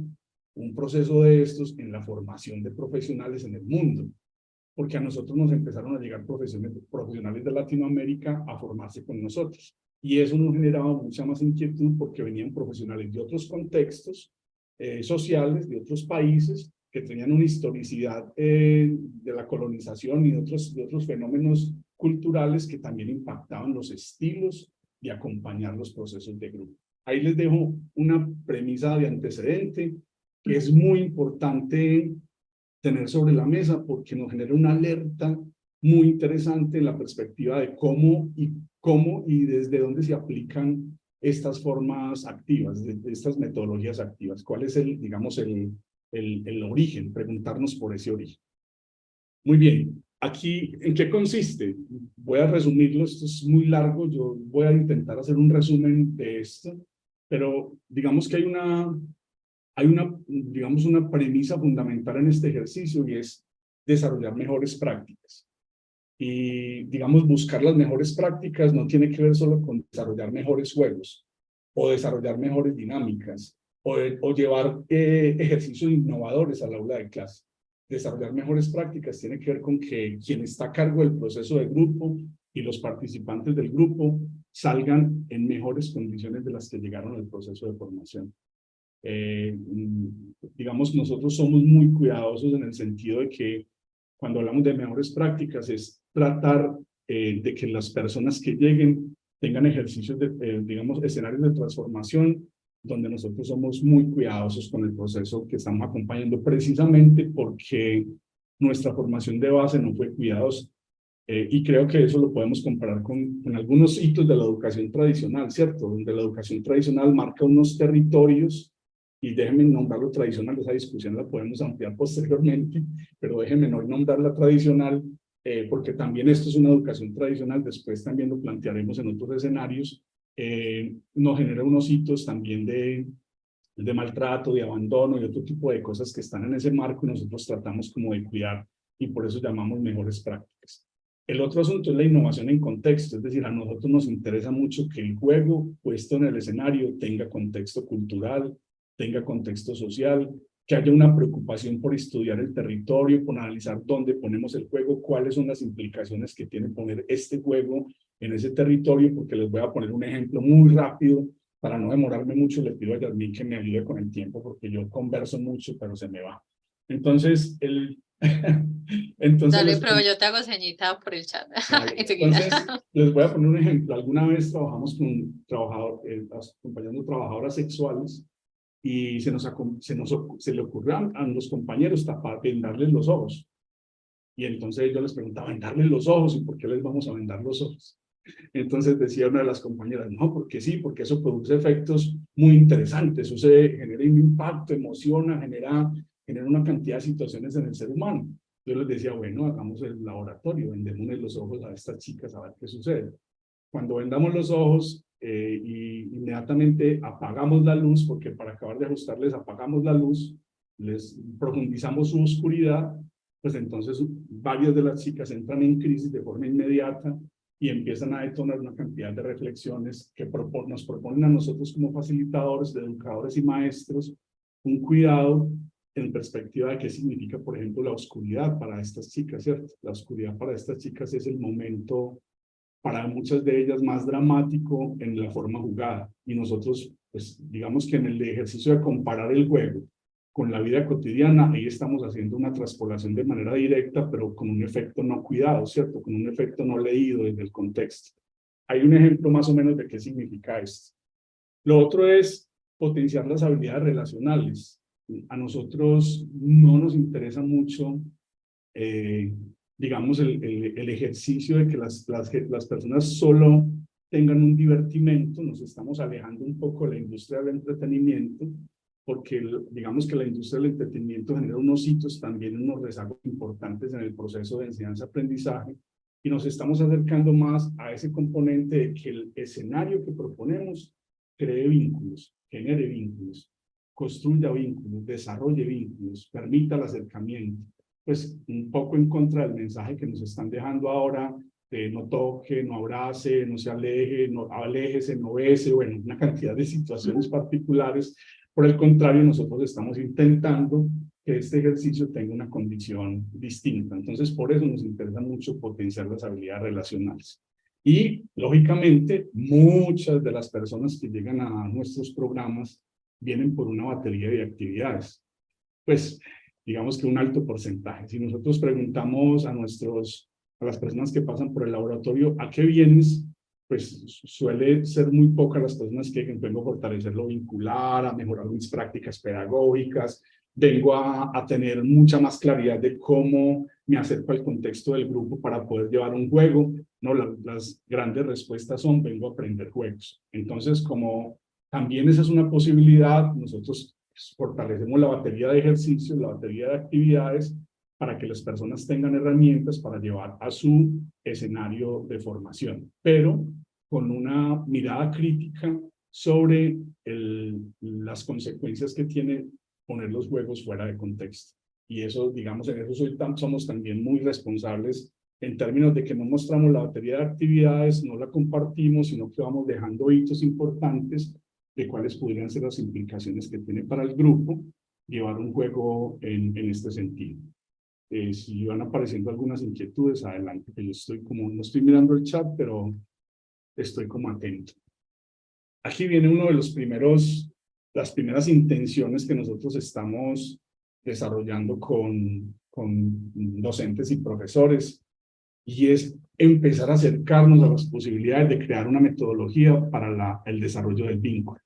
un proceso de estos en la formación de profesionales en el mundo. Porque a nosotros nos empezaron a llegar profesionales de Latinoamérica a formarse con nosotros. Y eso nos generaba mucha más inquietud, porque venían profesionales de otros contextos sociales, de otros países, que tenían una historicidad de la colonización y de otros fenómenos culturales que también impactaban los estilos de acompañar los procesos de grupo. Ahí les dejo una premisa de antecedente que es muy importante tener sobre la mesa porque nos genera una alerta muy interesante en la perspectiva de cómo y desde dónde se aplican estas formas activas, de estas metodologías activas. ¿Cuál es digamos, el origen? Preguntarnos por ese origen. Muy bien, aquí, ¿en qué consiste? Voy a resumirlo, esto es muy largo, yo voy a intentar hacer un resumen de esto, pero digamos que digamos, una premisa fundamental en este ejercicio y es desarrollar mejores prácticas. Y, digamos, buscar las mejores prácticas no tiene que ver solo con desarrollar mejores juegos o desarrollar mejores dinámicas o llevar ejercicios innovadores al aula de clase. Desarrollar mejores prácticas tiene que ver con que quien está a cargo del proceso de grupo y los participantes del grupo salgan en mejores condiciones de las que llegaron al proceso de formación. Digamos, nosotros somos muy cuidadosos en el sentido de que cuando hablamos de mejores prácticas es tratar de que las personas que lleguen tengan ejercicios, digamos, escenarios de transformación donde nosotros somos muy cuidadosos con el proceso que estamos acompañando precisamente porque nuestra formación de base no fue cuidadosa. Y creo que eso lo podemos comparar con algunos hitos de la educación tradicional, ¿cierto? Donde la educación tradicional marca unos territorios y déjenme nombrarlo tradicional, esa discusión la podemos ampliar posteriormente, pero déjenme hoy nombrarla tradicional, porque también esto es una educación tradicional, después también lo plantearemos en otros escenarios, nos genera unos hitos también de maltrato, de abandono y otro tipo de cosas que están en ese marco y nosotros tratamos como de cuidar y por eso llamamos mejores prácticas. El otro asunto es la innovación en contexto, es decir, a nosotros nos interesa mucho que el juego puesto en el escenario tenga contexto cultural, tenga contexto social, que haya una preocupación por estudiar el territorio, por analizar dónde ponemos el juego, cuáles son las implicaciones que tiene poner este juego en ese territorio, porque les voy a poner un ejemplo muy rápido, para no demorarme mucho, le pido a Yasmín que me ayude con el tiempo, porque yo converso mucho, pero se me va. Entonces, Dale, pero yo te hago ceñita por el chat. Entonces, les voy a poner un ejemplo. Alguna vez trabajamos con acompañando trabajadoras sexuales y se le ocurrió a los compañeros vendarles los ojos. Y entonces yo les preguntaba, ¿vendarles los ojos? ¿Y por qué les vamos a vendar los ojos? Entonces decía una de las compañeras, no, porque sí, porque eso produce efectos muy interesantes, eso genera un impacto, emociona, genera una cantidad de situaciones en el ser humano. Yo les decía, bueno, hagamos el laboratorio, vendémosle los ojos a estas chicas a ver qué sucede. Cuando vendamos los ojos, y inmediatamente apagamos la luz, porque para acabar de ajustarles apagamos la luz, les profundizamos su oscuridad, pues entonces varias de las chicas entran en crisis de forma inmediata y empiezan a detonar una cantidad de reflexiones que nos proponen a nosotros como facilitadores, educadores y maestros, un cuidado en perspectiva de qué significa, por ejemplo, la oscuridad para estas chicas, ¿cierto? La oscuridad para estas chicas es el momento para muchas de ellas más dramático en la forma jugada. Y nosotros, pues digamos que en el ejercicio de comparar el juego con la vida cotidiana, ahí estamos haciendo una traspolación de manera directa, pero con un efecto no cuidado, ¿cierto? Con un efecto no leído desde el contexto. Hay un ejemplo más o menos de qué significa esto. Lo otro es potenciar las habilidades relacionales. A nosotros no nos interesa mucho digamos, el ejercicio de que las personas solo tengan un divertimento. Nos estamos alejando un poco de la industria del entretenimiento, porque digamos que la industria del entretenimiento genera unos hitos, también unos rezagos importantes en el proceso de enseñanza-aprendizaje, y nos estamos acercando más a ese componente de que el escenario que proponemos cree vínculos, genere vínculos, construya vínculos, desarrolle vínculos, permita el acercamiento. Pues un poco en contra del mensaje que nos están dejando ahora de no toque, no abrace, no se aleje, no aléjese, no bese, bueno, una cantidad de situaciones particulares. Por el contrario, nosotros estamos intentando que este ejercicio tenga una condición distinta. Entonces, por eso nos interesa mucho potenciar las habilidades relacionales. Y, lógicamente, muchas de las personas que llegan a nuestros programas vienen por una batería de actividades. Pues, digamos que un alto porcentaje. Si nosotros preguntamos a nuestros a las personas que pasan por el laboratorio, ¿a qué vienes? Pues suele ser muy pocas las personas que vengo a fortalecer lo vincular, a mejorar mis prácticas pedagógicas, vengo a tener mucha más claridad de cómo me acerco al contexto del grupo para poder llevar un juego. No, las grandes respuestas son, vengo a aprender juegos. Entonces, como también esa es una posibilidad, nosotros fortalecemos la batería de ejercicios, la batería de actividades, para que las personas tengan herramientas para llevar a su escenario de formación, pero con una mirada crítica sobre las consecuencias que tiene poner los juegos fuera de contexto. Y eso, digamos, en eso somos también muy responsables en términos de que no mostramos la batería de actividades, no la compartimos, sino que vamos dejando hitos importantes de cuáles podrían ser las implicaciones que tiene para el grupo llevar un juego en este sentido. Si van apareciendo algunas inquietudes, adelante, que yo estoy como, no estoy mirando el chat, pero estoy como atento. Aquí viene uno de las primeras intenciones que nosotros estamos desarrollando con docentes y profesores, y es empezar a acercarnos a las posibilidades de crear una metodología para el desarrollo del vínculo.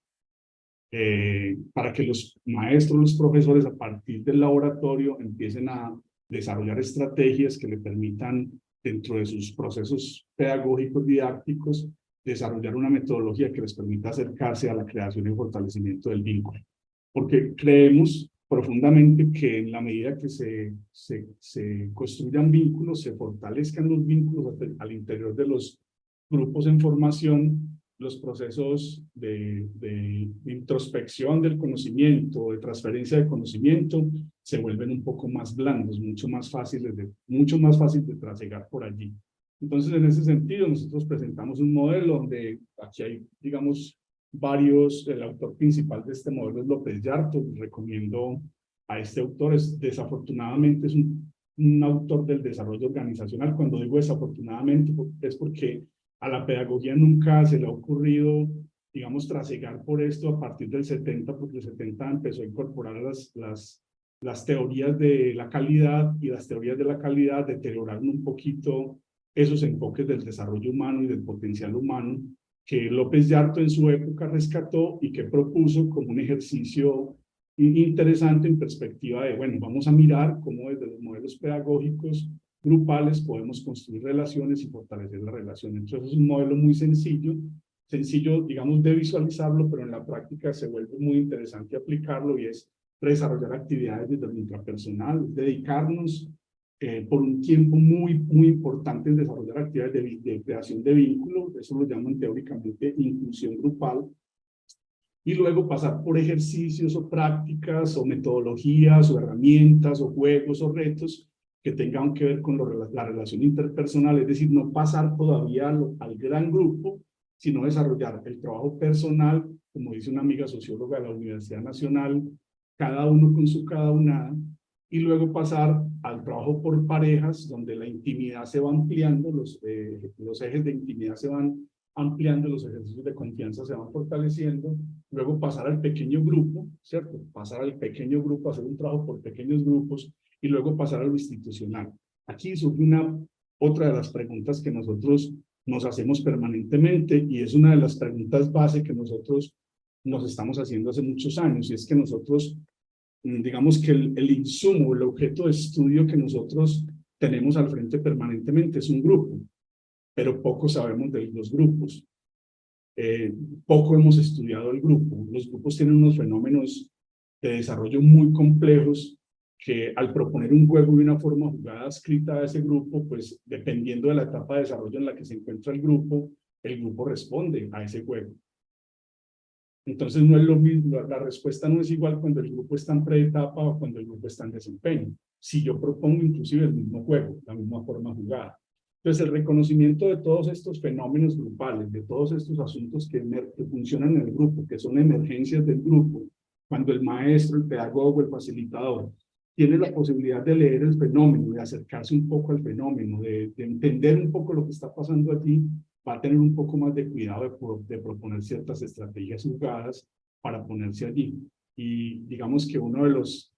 Para que los maestros, los profesores, a partir del laboratorio, empiecen a desarrollar estrategias que le permitan, dentro de sus procesos pedagógicos didácticos, desarrollar una metodología que les permita acercarse a la creación y fortalecimiento del vínculo. Porque creemos profundamente que en la medida que se construyan vínculos, se fortalezcan los vínculos al interior de los grupos en formación, los procesos de introspección del conocimiento, de transferencia de conocimiento, se vuelven un poco más blandos, mucho más fácil de trasegar por allí. Entonces, en ese sentido, nosotros presentamos un modelo donde aquí hay, digamos, el autor principal de este modelo es López Yarto. Recomiendo a este autor, desafortunadamente es un autor del desarrollo organizacional. Cuando digo desafortunadamente es porque a la pedagogía nunca se le ha ocurrido, digamos, trasegar por esto a partir del 70, porque el 70 empezó a incorporar las teorías de la calidad, y las teorías de la calidad deterioraron un poquito esos enfoques del desarrollo humano y del potencial humano que López Yarto en su época rescató y que propuso como un ejercicio interesante en perspectiva de, bueno, vamos a mirar cómo desde los modelos pedagógicos grupales podemos construir relaciones y fortalecer la relación. Entonces es un modelo muy sencillo, digamos, de visualizarlo, pero en la práctica se vuelve muy interesante aplicarlo, y es desarrollar actividades desde lo intrapersonal, dedicarnos por un tiempo muy importante en desarrollar actividades de creación de vínculos, eso lo llaman teóricamente inclusión grupal, y luego pasar por ejercicios o prácticas o metodologías o herramientas o juegos o retos que tengan que ver con la relación interpersonal, es decir, no pasar todavía al gran grupo, sino desarrollar el trabajo personal, como dice una amiga socióloga de la Universidad Nacional, cada uno con su cada una, y luego pasar al trabajo por parejas, donde la intimidad se va ampliando, los ejes de intimidad se van ampliando, los ejercicios de confianza se van fortaleciendo, luego pasar al pequeño grupo, ¿cierto? Pasar al pequeño grupo, hacer un trabajo por pequeños grupos, y luego pasar a lo institucional. Aquí surge otra de las preguntas que nosotros nos hacemos permanentemente, y es una de las preguntas base que nosotros nos estamos haciendo hace muchos años, y es que nosotros, digamos que el insumo, el objeto de estudio que nosotros tenemos al frente permanentemente es un grupo, pero poco sabemos de los grupos. Poco hemos estudiado el grupo. Los grupos tienen unos fenómenos de desarrollo muy complejos que, al proponer un juego y una forma jugada escrita a ese grupo, pues dependiendo de la etapa de desarrollo en la que se encuentra el grupo responde a ese juego. Entonces no es lo mismo, la respuesta no es igual cuando el grupo está en preetapa o cuando el grupo está en desempeño. Si yo propongo inclusive el mismo juego, la misma forma jugada. Entonces el reconocimiento de todos estos fenómenos grupales, de todos estos asuntos que funcionan en el grupo, que son emergencias del grupo, cuando el maestro, el pedagogo, el facilitador tiene la posibilidad de leer el fenómeno, de acercarse un poco al fenómeno, de entender un poco lo que está pasando allí, va a tener un poco más de cuidado de proponer ciertas estrategias jugadas para ponerse allí. Y digamos que uno de los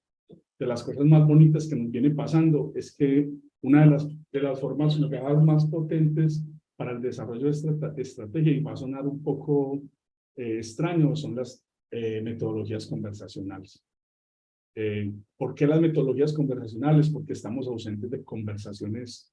de las cosas más bonitas que nos viene pasando es que una de las formas más potentes para el desarrollo de esta estrategia, y va a sonar un poco extraño, son las metodologías conversacionales. ¿Por qué las metodologías conversacionales? Porque estamos ausentes de conversaciones,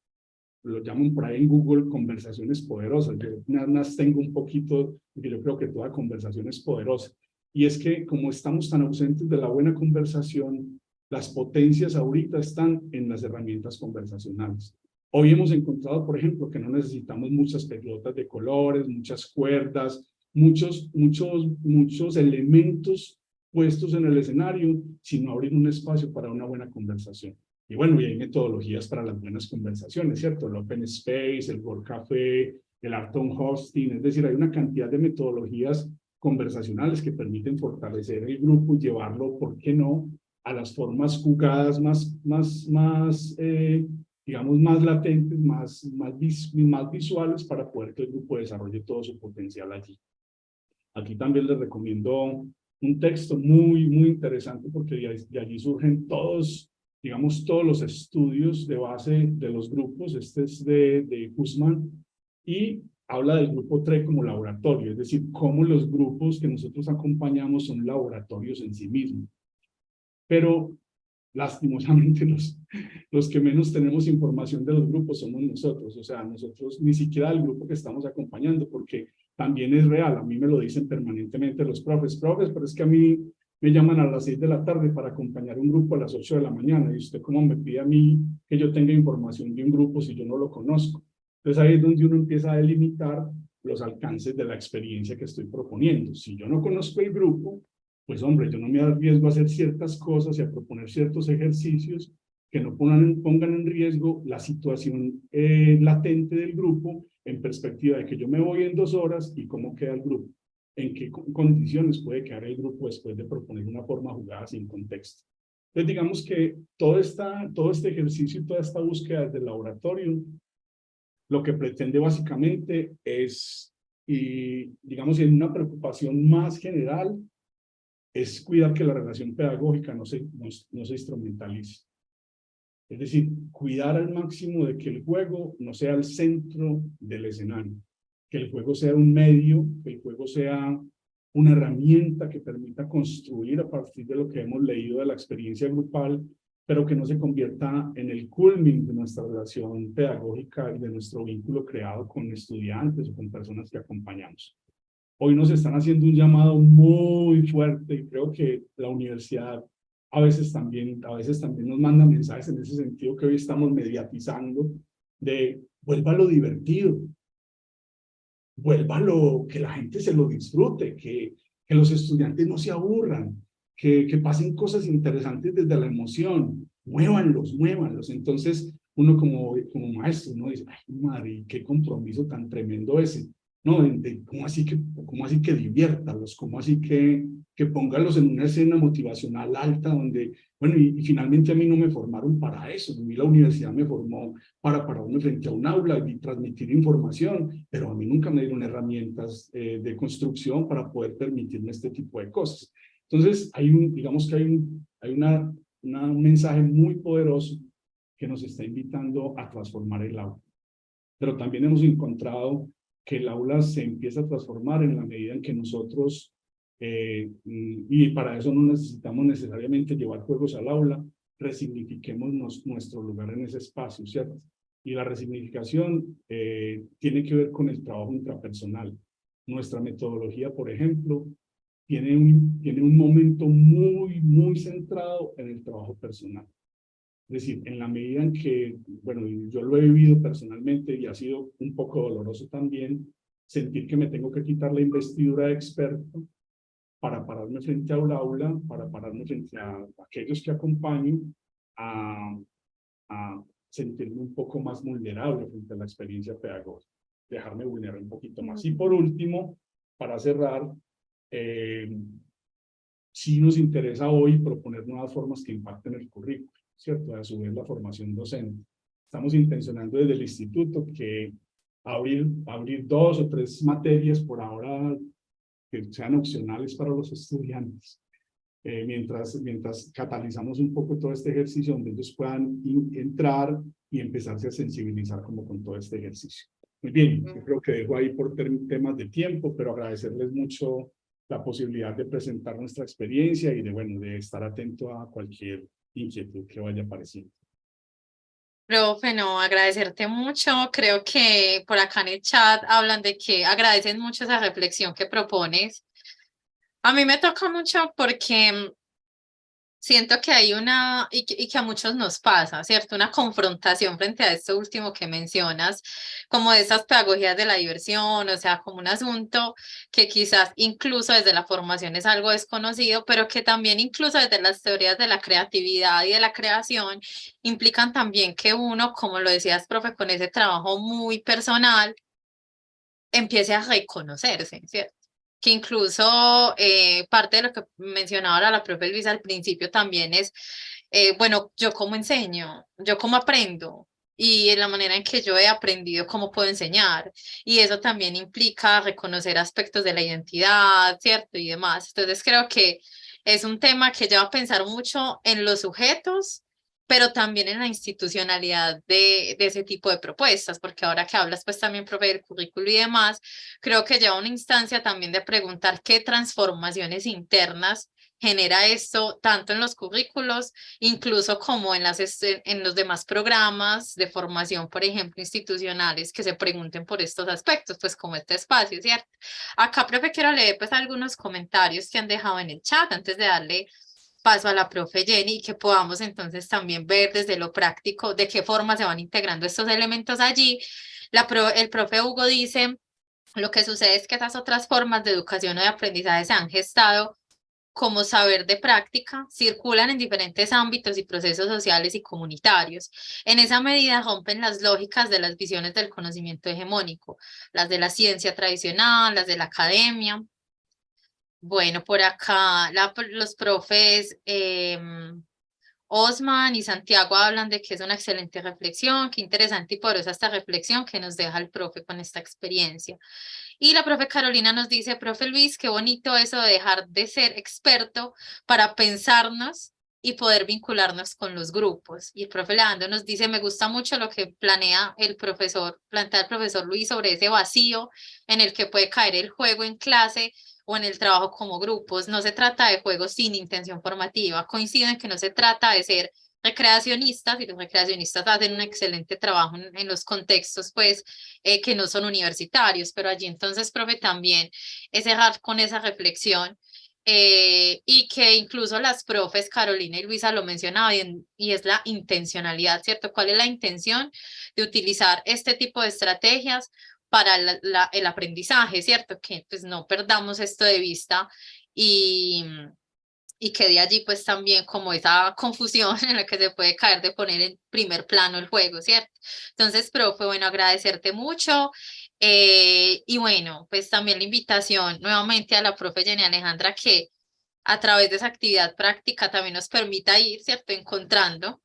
lo llaman por ahí en Google conversaciones poderosas. Yo nada más tengo un poquito, porque yo creo que toda conversación es poderosa. Y es que como estamos tan ausentes de la buena conversación, las potencias ahorita están en las herramientas conversacionales. Hoy hemos encontrado, por ejemplo, que no necesitamos muchas pelotas de colores, muchas cuerdas, muchos elementos puestos en el escenario, sino abrir un espacio para una buena conversación. Y bueno, y hay metodologías para las buenas conversaciones, ¿cierto? El Open Space, el World Café, el Arton Hosting, es decir, hay una cantidad de metodologías conversacionales que permiten fortalecer el grupo y llevarlo, ¿por qué no?, a las formas jugadas digamos, más latentes, más visuales para poder que el grupo desarrolle todo su potencial allí. Aquí también les recomiendo un texto muy interesante porque de allí surgen todos, digamos, todos los estudios de base de los grupos. Este es de Hussman y habla del grupo TRE como laboratorio, es decir, cómo los grupos que nosotros acompañamos son laboratorios en sí mismos. Pero lastimosamente los que menos tenemos información de los grupos somos nosotros, o sea, nosotros ni siquiera el grupo que estamos acompañando, porque también es real, a mí me lo dicen permanentemente los profes, pero es que a mí me llaman a las 6 de la tarde para acompañar un grupo a las 8 de la mañana, y usted cómo me pide a mí que yo tenga información de un grupo si yo no lo conozco. Entonces ahí es donde uno empieza a delimitar los alcances de la experiencia que estoy proponiendo. Si yo no conozco el grupo, pues hombre, yo no me arriesgo a hacer ciertas cosas y a proponer ciertos ejercicios que no pongan en riesgo la situación latente del grupo en perspectiva de que yo me voy en 2 horas y cómo queda el grupo, en qué condiciones puede quedar el grupo después de proponer una forma jugada sin contexto. Entonces digamos que todo este ejercicio y toda esta búsqueda desde el laboratorio lo que pretende básicamente es, y digamos en una preocupación más general, es cuidar que la relación pedagógica no se instrumentalice. Es decir, cuidar al máximo de que el juego no sea el centro del escenario, que el juego sea un medio, que el juego sea una herramienta que permita construir a partir de lo que hemos leído de la experiencia grupal, pero que no se convierta en el culmen de nuestra relación pedagógica y de nuestro vínculo creado con estudiantes o con personas que acompañamos. Hoy nos están haciendo un llamado muy fuerte y creo que la universidad a veces también nos manda mensajes en ese sentido que hoy estamos mediatizando de vuélvalo divertido, vuélvalo que la gente se lo disfrute, que los estudiantes no se aburran, que pasen cosas interesantes desde la emoción, muévanlos. Entonces uno como maestro uno dice, ay madre, qué compromiso tan tremendo ese. No, ¿cómo así que diviértalos? ¿Cómo así que póngalos en una escena motivacional alta donde, bueno, y finalmente a mí no me formaron para eso, a mí la universidad me formó para pararme frente a un aula y transmitir información, pero a mí nunca me dieron herramientas de construcción para poder permitirme este tipo de cosas. Entonces, digamos que hay un mensaje muy poderoso que nos está invitando a transformar el aula. Pero también hemos encontrado que el aula se empieza a transformar en la medida en que nosotros, y para eso no necesitamos necesariamente llevar juegos al aula, resignifiquemos nuestro lugar en ese espacio, ¿cierto? Y la resignificación tiene que ver con el trabajo intrapersonal. Nuestra metodología, por ejemplo, tiene un momento muy centrado en el trabajo personal. Es decir, en la medida en que, bueno, yo lo he vivido personalmente y ha sido un poco doloroso también, sentir que me tengo que quitar la investidura de experto para pararme frente a un aula, para pararme frente a aquellos que acompaño, a sentirme un poco más vulnerable frente a la experiencia pedagógica, dejarme vulnerar un poquito más. Y por último, para cerrar, sí nos interesa hoy proponer nuevas formas que impacten el currículo, ¿cierto? A su vez la formación docente. Estamos intencionando desde el instituto que abrir 2 o 3 materias por ahora que sean opcionales para los estudiantes. mientras catalizamos un poco todo este ejercicio, donde ellos puedan entrar y empezarse a sensibilizar como con todo este ejercicio. Muy bien, yo creo que dejo ahí por temas de tiempo, pero agradecerles mucho la posibilidad de presentar nuestra experiencia y de estar atento a cualquier inquietud que vaya apareciendo. Profe, no, agradecerte mucho. Creo que por acá en el chat hablan de que agradecen mucho esa reflexión que propones. A mí me toca mucho porque siento que hay y que a muchos nos pasa, ¿cierto? Una confrontación frente a esto último que mencionas, como de esas pedagogías de la diversión, o sea, como un asunto que quizás incluso desde la formación es algo desconocido, pero que también incluso desde las teorías de la creatividad y de la creación implican también que uno, como lo decías, profe, con ese trabajo muy personal, empiece a reconocerse, ¿cierto? Que incluso parte de lo que mencionaba ahora la profe Luisa al principio también es, bueno, yo cómo enseño, yo cómo aprendo y en la manera en que yo he aprendido cómo puedo enseñar. Y eso también implica reconocer aspectos de la identidad, ¿cierto? Y demás. Entonces creo que es un tema que lleva a pensar mucho en los sujetos, pero también en la institucionalidad de ese tipo de propuestas, porque ahora que hablas pues también, profe, del currículo y demás, creo que lleva a una instancia también de preguntar qué transformaciones internas genera esto, tanto en los currículos, incluso como en los demás programas de formación, por ejemplo, institucionales, que se pregunten por estos aspectos, pues como este espacio, ¿cierto? Acá, profe, quiero leer pues algunos comentarios que han dejado en el chat antes de darle paso a la profe Jenny y que podamos entonces también ver desde lo práctico de qué forma se van integrando estos elementos allí. El profe Hugo dice, lo que sucede es que esas otras formas de educación o de aprendizaje se han gestado como saber de práctica, circulan en diferentes ámbitos y procesos sociales y comunitarios. En esa medida rompen las lógicas de las visiones del conocimiento hegemónico, las de la ciencia tradicional, las de la academia. Bueno, por acá los profes Osman y Santiago hablan de que es una excelente reflexión, qué interesante y poderosa esta reflexión que nos deja el profe con esta experiencia. Y la profe Carolina nos dice, profe Luis, qué bonito eso de dejar de ser experto para pensarnos y poder vincularnos con los grupos. Y el profe Leandro nos dice, me gusta mucho lo que plantea el profesor Luis sobre ese vacío en el que puede caer el juego en clase o en el trabajo como grupos. No se trata de juegos sin intención formativa. Coincido en que no se trata de ser recreacionistas, y los recreacionistas hacen un excelente trabajo en los contextos, pues, que no son universitarios, pero allí entonces, profe, también es cerrar con esa reflexión, y que incluso las profes Carolina y Luisa lo mencionaban, y es la intencionalidad, ¿cierto? ¿Cuál es la intención de utilizar este tipo de estrategias para el aprendizaje, ¿cierto? Que pues no perdamos esto de vista y que de allí pues también como esa confusión en la que se puede caer de poner en primer plano el juego, ¿cierto? Entonces, profe, bueno, agradecerte mucho y bueno, pues también la invitación nuevamente a la profe Jenny Alejandra que a través de esa actividad práctica también nos permita ir, ¿cierto? Encontrando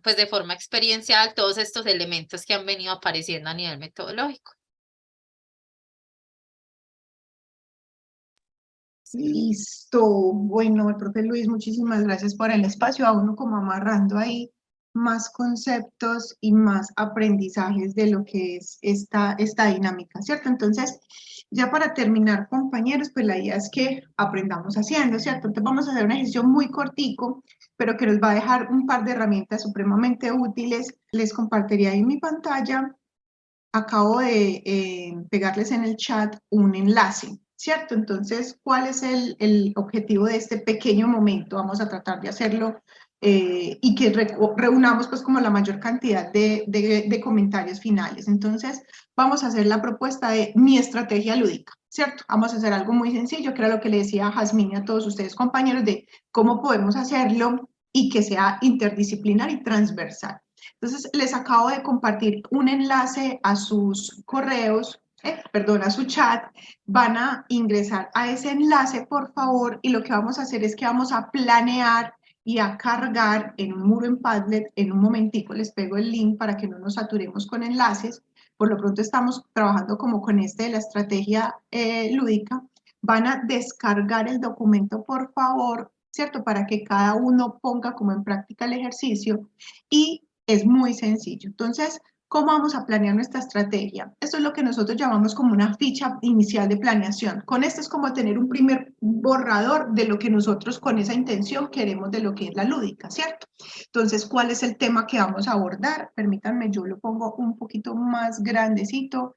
pues de forma experiencial todos estos elementos que han venido apareciendo a nivel metodológico. Listo. Bueno, el profe Luis, muchísimas gracias por el espacio. A uno como amarrando ahí más conceptos y más aprendizajes de lo que es esta dinámica, ¿cierto? Entonces, ya para terminar, compañeros, pues la idea es que aprendamos haciendo, ¿cierto? Entonces vamos a hacer un ejercicio muy cortico, pero que nos va a dejar un par de herramientas supremamente útiles. Les compartiría ahí en mi pantalla. Acabo de pegarles en el chat un enlace, ¿cierto? Entonces, ¿cuál es el objetivo de este pequeño momento? Vamos a tratar de hacerlo y que reunamos pues como la mayor cantidad de comentarios finales. Entonces, vamos a hacer la propuesta de mi estrategia lúdica, ¿cierto? Vamos a hacer algo muy sencillo, que era lo que le decía a Jazmín y a todos ustedes, compañeros, de cómo podemos hacerlo y que sea interdisciplinar y transversal. Entonces, les acabo de compartir un enlace a sus correos, a su chat. Van a ingresar a ese enlace, por favor, y lo que vamos a hacer es que vamos a planear y a cargar en un muro en Padlet. En un momentico les pego el link para que no nos saturemos con enlaces. Por lo pronto estamos trabajando como con de la estrategia lúdica. Van a descargar el documento, por favor, ¿cierto? Para que cada uno ponga como en práctica el ejercicio y es muy sencillo. Entonces, ¿cómo vamos a planear nuestra estrategia? Esto es lo que nosotros llamamos como una ficha inicial de planeación. Con esto es como tener un primer borrador de lo que nosotros con esa intención queremos de lo que es la lúdica, ¿cierto? Entonces, ¿cuál es el tema que vamos a abordar? Permítanme, yo lo pongo un poquito más grandecito.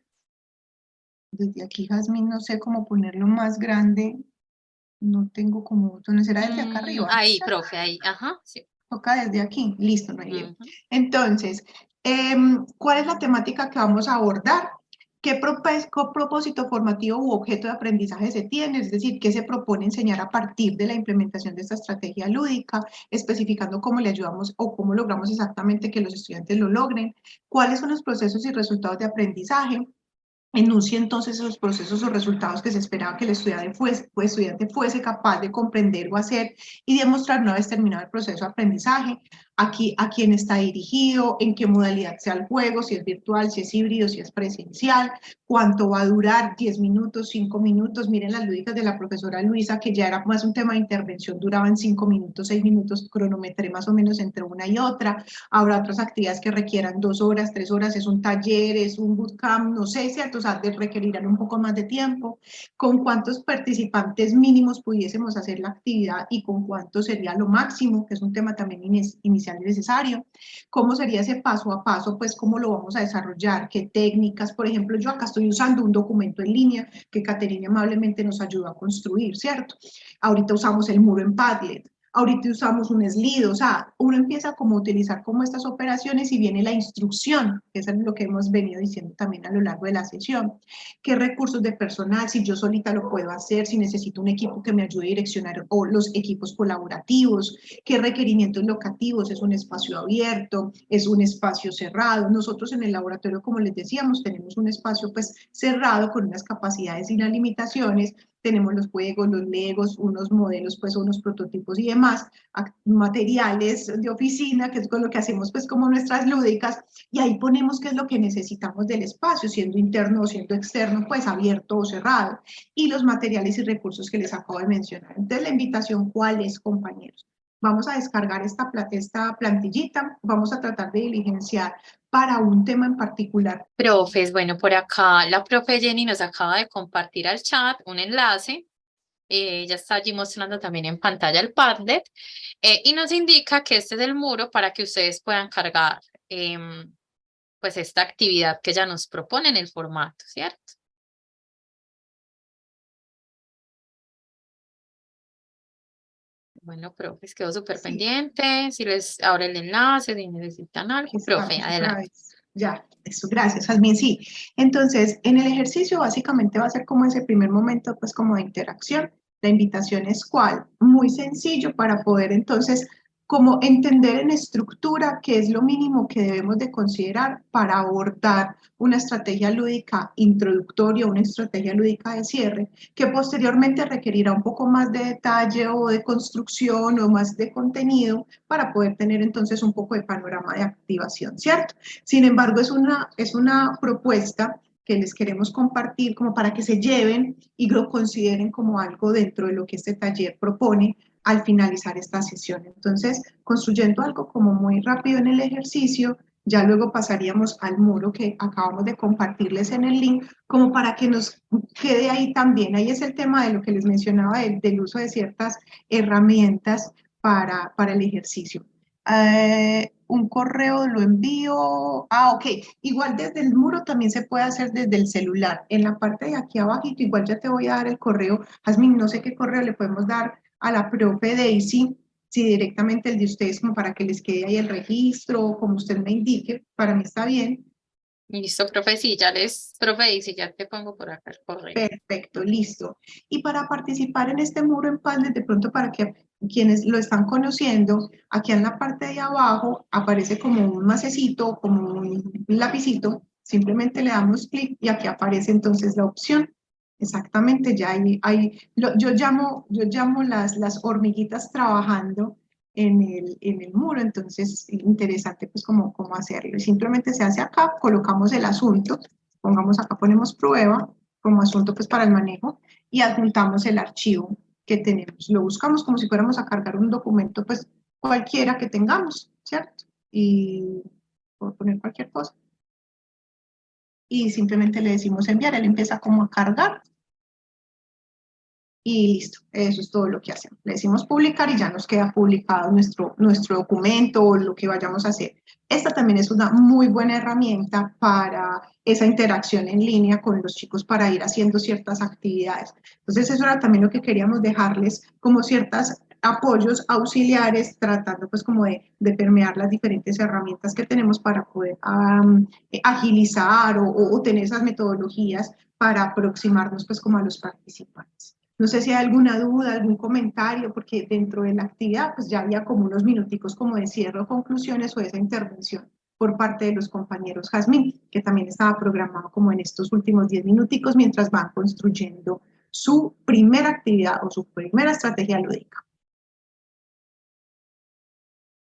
Desde aquí, Jazmín, no sé cómo ponerlo más grande. No tengo como botón, será desde acá arriba. Ahí, profe, ahí, ajá, sí. Toca desde aquí, listo, no hay lío. Ujú. Entonces, ¿cuál es la temática que vamos a abordar? ¿Qué propósito formativo u objeto de aprendizaje se tiene? Es decir, ¿qué se propone enseñar a partir de la implementación de esta estrategia lúdica? Especificando cómo le ayudamos o cómo logramos exactamente que los estudiantes lo logren. ¿Cuáles son los procesos y resultados de aprendizaje? Enuncie entonces esos procesos o resultados que se esperaba que el estudiante fuese capaz de comprender o hacer y demostrar una vez terminado el proceso de aprendizaje. Aquí a quién está dirigido, en qué modalidad sea el juego, si es virtual, si es híbrido, si es presencial, cuánto va a durar, 10 minutos, 5 minutos. Miren las lúdicas de la profesora Luisa, que ya era más un tema de intervención, duraban 5 minutos, 6 minutos, cronometré más o menos entre una y otra. Habrá otras actividades que requieran 2 horas, 3 horas, es un taller, es un bootcamp, no sé, ¿cierto? O sea, requerirán un poco más de tiempo. ¿Con cuántos participantes mínimos pudiésemos hacer la actividad y con cuánto sería lo máximo? Que es un tema también inicial y necesario. ¿Cómo sería ese paso a paso? Pues, ¿cómo lo vamos a desarrollar? ¿Qué técnicas? Por ejemplo, yo acá estoy usando un documento en línea que Caterina amablemente nos ayudó a construir, ¿cierto? Ahorita usamos el muro en Padlet. Ahorita usamos un Slido, o sea, uno empieza como a utilizar como estas operaciones y viene la instrucción, que es lo que hemos venido diciendo también a lo largo de la sesión. ¿Qué recursos de personal? Si yo solita lo puedo hacer, si necesito un equipo que me ayude a direccionar o los equipos colaborativos, ¿qué requerimientos locativos? ¿Es un espacio abierto? ¿Es un espacio cerrado? Nosotros en el laboratorio, como les decíamos, tenemos un espacio pues cerrado con unas capacidades y unas limitaciones. Tenemos los juegos, los legos, unos modelos, pues unos prototipos y demás, materiales de oficina, que es con lo que hacemos pues como nuestras lúdicas, y ahí ponemos qué es lo que necesitamos del espacio, siendo interno o siendo externo, pues abierto o cerrado, y los materiales y recursos que les acabo de mencionar. Entonces, la invitación, ¿cuál es, compañeros? Vamos a descargar esta plantillita, vamos a tratar de diligenciar para un tema en particular. Profes, bueno, por acá la profe Jenny nos acaba de compartir al chat un enlace. Ya está allí mostrando también en pantalla el Padlet y nos indica que este es el muro para que ustedes puedan cargar pues esta actividad que ella nos propone en el formato, ¿cierto? Bueno, profes, quedó súper pendiente. Si les ahora el enlace, si necesitan algo, profe, adelante. Ya, eso, gracias, Jazmín, sí. Entonces, en el ejercicio básicamente va a ser como ese primer momento, pues como de interacción. La invitación es ¿cuál? Muy sencillo para poder entonces como entender en estructura qué es lo mínimo que debemos de considerar para abordar una estrategia lúdica introductoria, una estrategia lúdica de cierre, que posteriormente requerirá un poco más de detalle o de construcción o más de contenido para poder tener entonces un poco de panorama de activación, ¿cierto? Sin embargo, es una propuesta que les queremos compartir como para que se lleven y lo consideren como algo dentro de lo que este taller propone al finalizar esta sesión. Entonces, construyendo algo como muy rápido en el ejercicio, ya luego pasaríamos al muro que acabamos de compartirles en el link, como para que nos quede ahí también. Ahí es el tema de lo que les mencionaba del uso de ciertas herramientas para el ejercicio. Un correo lo envío, ok, igual desde el muro también se puede hacer desde el celular. En la parte de aquí abajito, igual ya te voy a dar el correo. Jazmín, no sé qué correo le podemos dar a la profe Daisy, si directamente el de ustedes, como para que les quede ahí el registro, como usted me indique, para mí está bien. Listo, profe, sí, profe, y si ya te pongo por acá el correo. Perfecto, listo. Y para participar en este muro en Padlet, de pronto para que quienes lo están conociendo, aquí en la parte de abajo aparece como un macecito, como un lapicito, simplemente le damos clic y aquí aparece entonces la opción. Exactamente, ya yo llamo las hormiguitas trabajando en el muro, entonces interesante pues cómo hacerlo. Simplemente se hace acá, colocamos el asunto, pongamos acá, ponemos prueba como asunto pues para el manejo, y adjuntamos el archivo que tenemos. Lo buscamos como si fuéramos a cargar un documento, pues cualquiera que tengamos, ¿cierto? Y por poner cualquier cosa. Y simplemente le decimos enviar, él empieza como a cargar. Y listo, eso es todo lo que hacemos. Le decimos publicar y ya nos queda publicado nuestro documento o lo que vayamos a hacer. Esta también es una muy buena herramienta para esa interacción en línea con los chicos para ir haciendo ciertas actividades. Entonces eso era también lo que queríamos dejarles como ciertos apoyos auxiliares, tratando pues como de permear las diferentes herramientas que tenemos para poder agilizar o tener esas metodologías para aproximarnos pues como a los participantes. No sé si hay alguna duda, algún comentario, porque dentro de la actividad pues ya había como unos minuticos como de cierre o conclusiones o esa intervención por parte de los compañeros. Jazmín, que también estaba programado como en estos últimos 10 minuticos mientras van construyendo su primera actividad o su primera estrategia lúdica.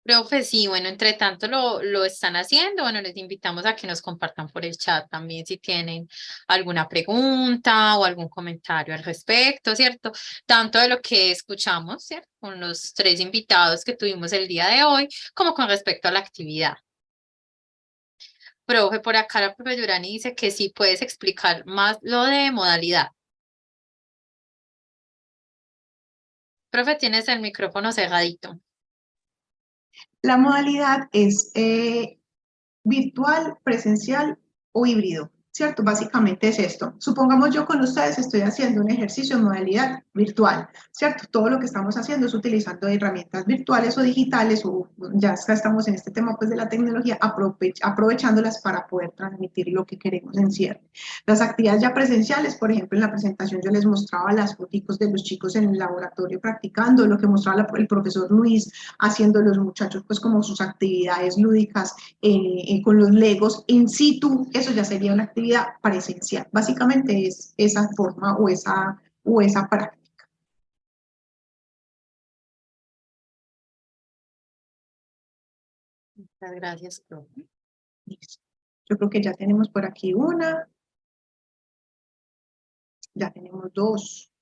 Profe, sí, bueno, entre tanto lo están haciendo, bueno, les invitamos a que nos compartan por el chat también si tienen alguna pregunta o algún comentario al respecto, ¿cierto? Tanto de lo que escuchamos, ¿cierto? Con los 3 invitados que tuvimos el día de hoy, como con respecto a la actividad. Profe, por acá la profe Durani dice que sí puedes explicar más lo de modalidad. Profe, tienes el micrófono cerradito. La modalidad es virtual, presencial o híbrido, ¿cierto? Básicamente es esto. Supongamos yo con ustedes estoy haciendo un ejercicio en modalidad virtual, ¿cierto? Todo lo que estamos haciendo es utilizando herramientas virtuales o digitales, o ya estamos en este tema pues de la tecnología, aprovechándolas para poder transmitir lo que queremos en cierre. Las actividades ya presenciales, por ejemplo, en la presentación yo les mostraba las fotos de los chicos en el laboratorio practicando, lo que mostraba el profesor Luis haciendo los muchachos pues como sus actividades lúdicas con los legos in situ, eso ya sería una actividad presencial. Básicamente es esa forma o esa práctica. Muchas gracias, profe. Listo. Yo creo que ya tenemos por aquí una. Ya tenemos 2.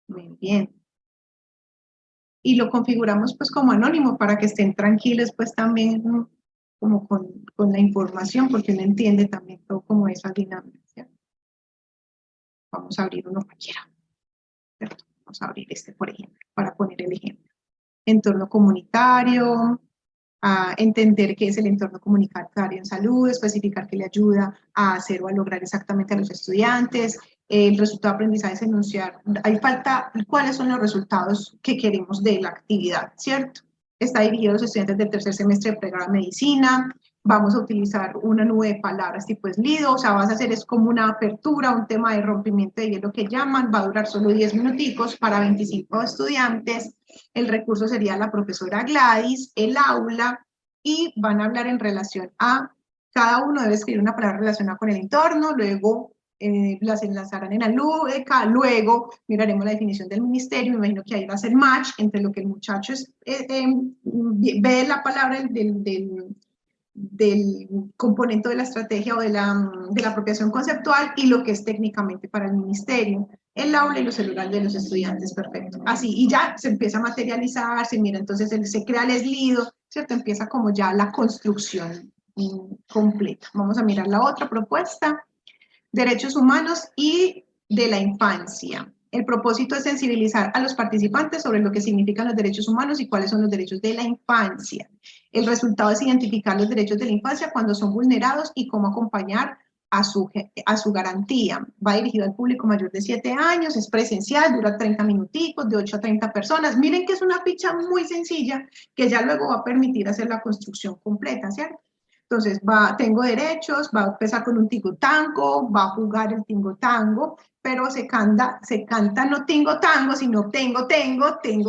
Muy bien. Y lo configuramos pues como anónimo para que estén tranquilos pues también, ¿no? Como con la información, porque uno entiende también todo como esa dinámica, ¿cierto? Vamos a abrir uno cualquiera, ¿cierto? Vamos a abrir este, por ejemplo, para poner el ejemplo. Entorno comunitario, a entender qué es el entorno comunitario en salud, especificar qué le ayuda a hacer o a lograr exactamente a los estudiantes, el resultado de aprendizaje es enunciar, hay falta cuáles son los resultados que queremos de la actividad, ¿cierto? Está dirigido a los estudiantes del tercer semestre de pregrado de medicina, vamos a utilizar una nube de palabras tipo Slido, o sea, vas a hacer es como una apertura, un tema de rompimiento de hielo que llaman, va a durar solo 10 minuticos para 25 estudiantes, el recurso sería la profesora Gladys, el aula, y van a hablar en relación a, cada uno debe escribir una palabra relacionada con el entorno, luego las enlazarán en la lúdica, luego miraremos la definición del ministerio, me imagino que ahí va a ser match entre lo que el muchacho ve la palabra del componente de la estrategia o de la apropiación conceptual y lo que es técnicamente para el ministerio, el aula y los celulares de los estudiantes, perfecto. Así, y ya se empieza a materializar, se mira, entonces se crea el Slido, ¿cierto? Empieza como ya la construcción completa. Vamos a mirar la otra propuesta, derechos humanos y de la infancia. El propósito es sensibilizar a los participantes sobre lo que significan los derechos humanos y cuáles son los derechos de la infancia. El resultado es identificar los derechos de la infancia cuando son vulnerados y cómo acompañar a su garantía. Va dirigido al público mayor de 7 años, es presencial, dura 30 minuticos, de 8 a 30 personas. Miren que es una ficha muy sencilla que ya luego va a permitir hacer la construcción completa, ¿cierto? Entonces, tengo derechos, va a empezar con un tingo-tango, va a jugar el tingo-tango, pero se canta no tingo-tango, sino tengo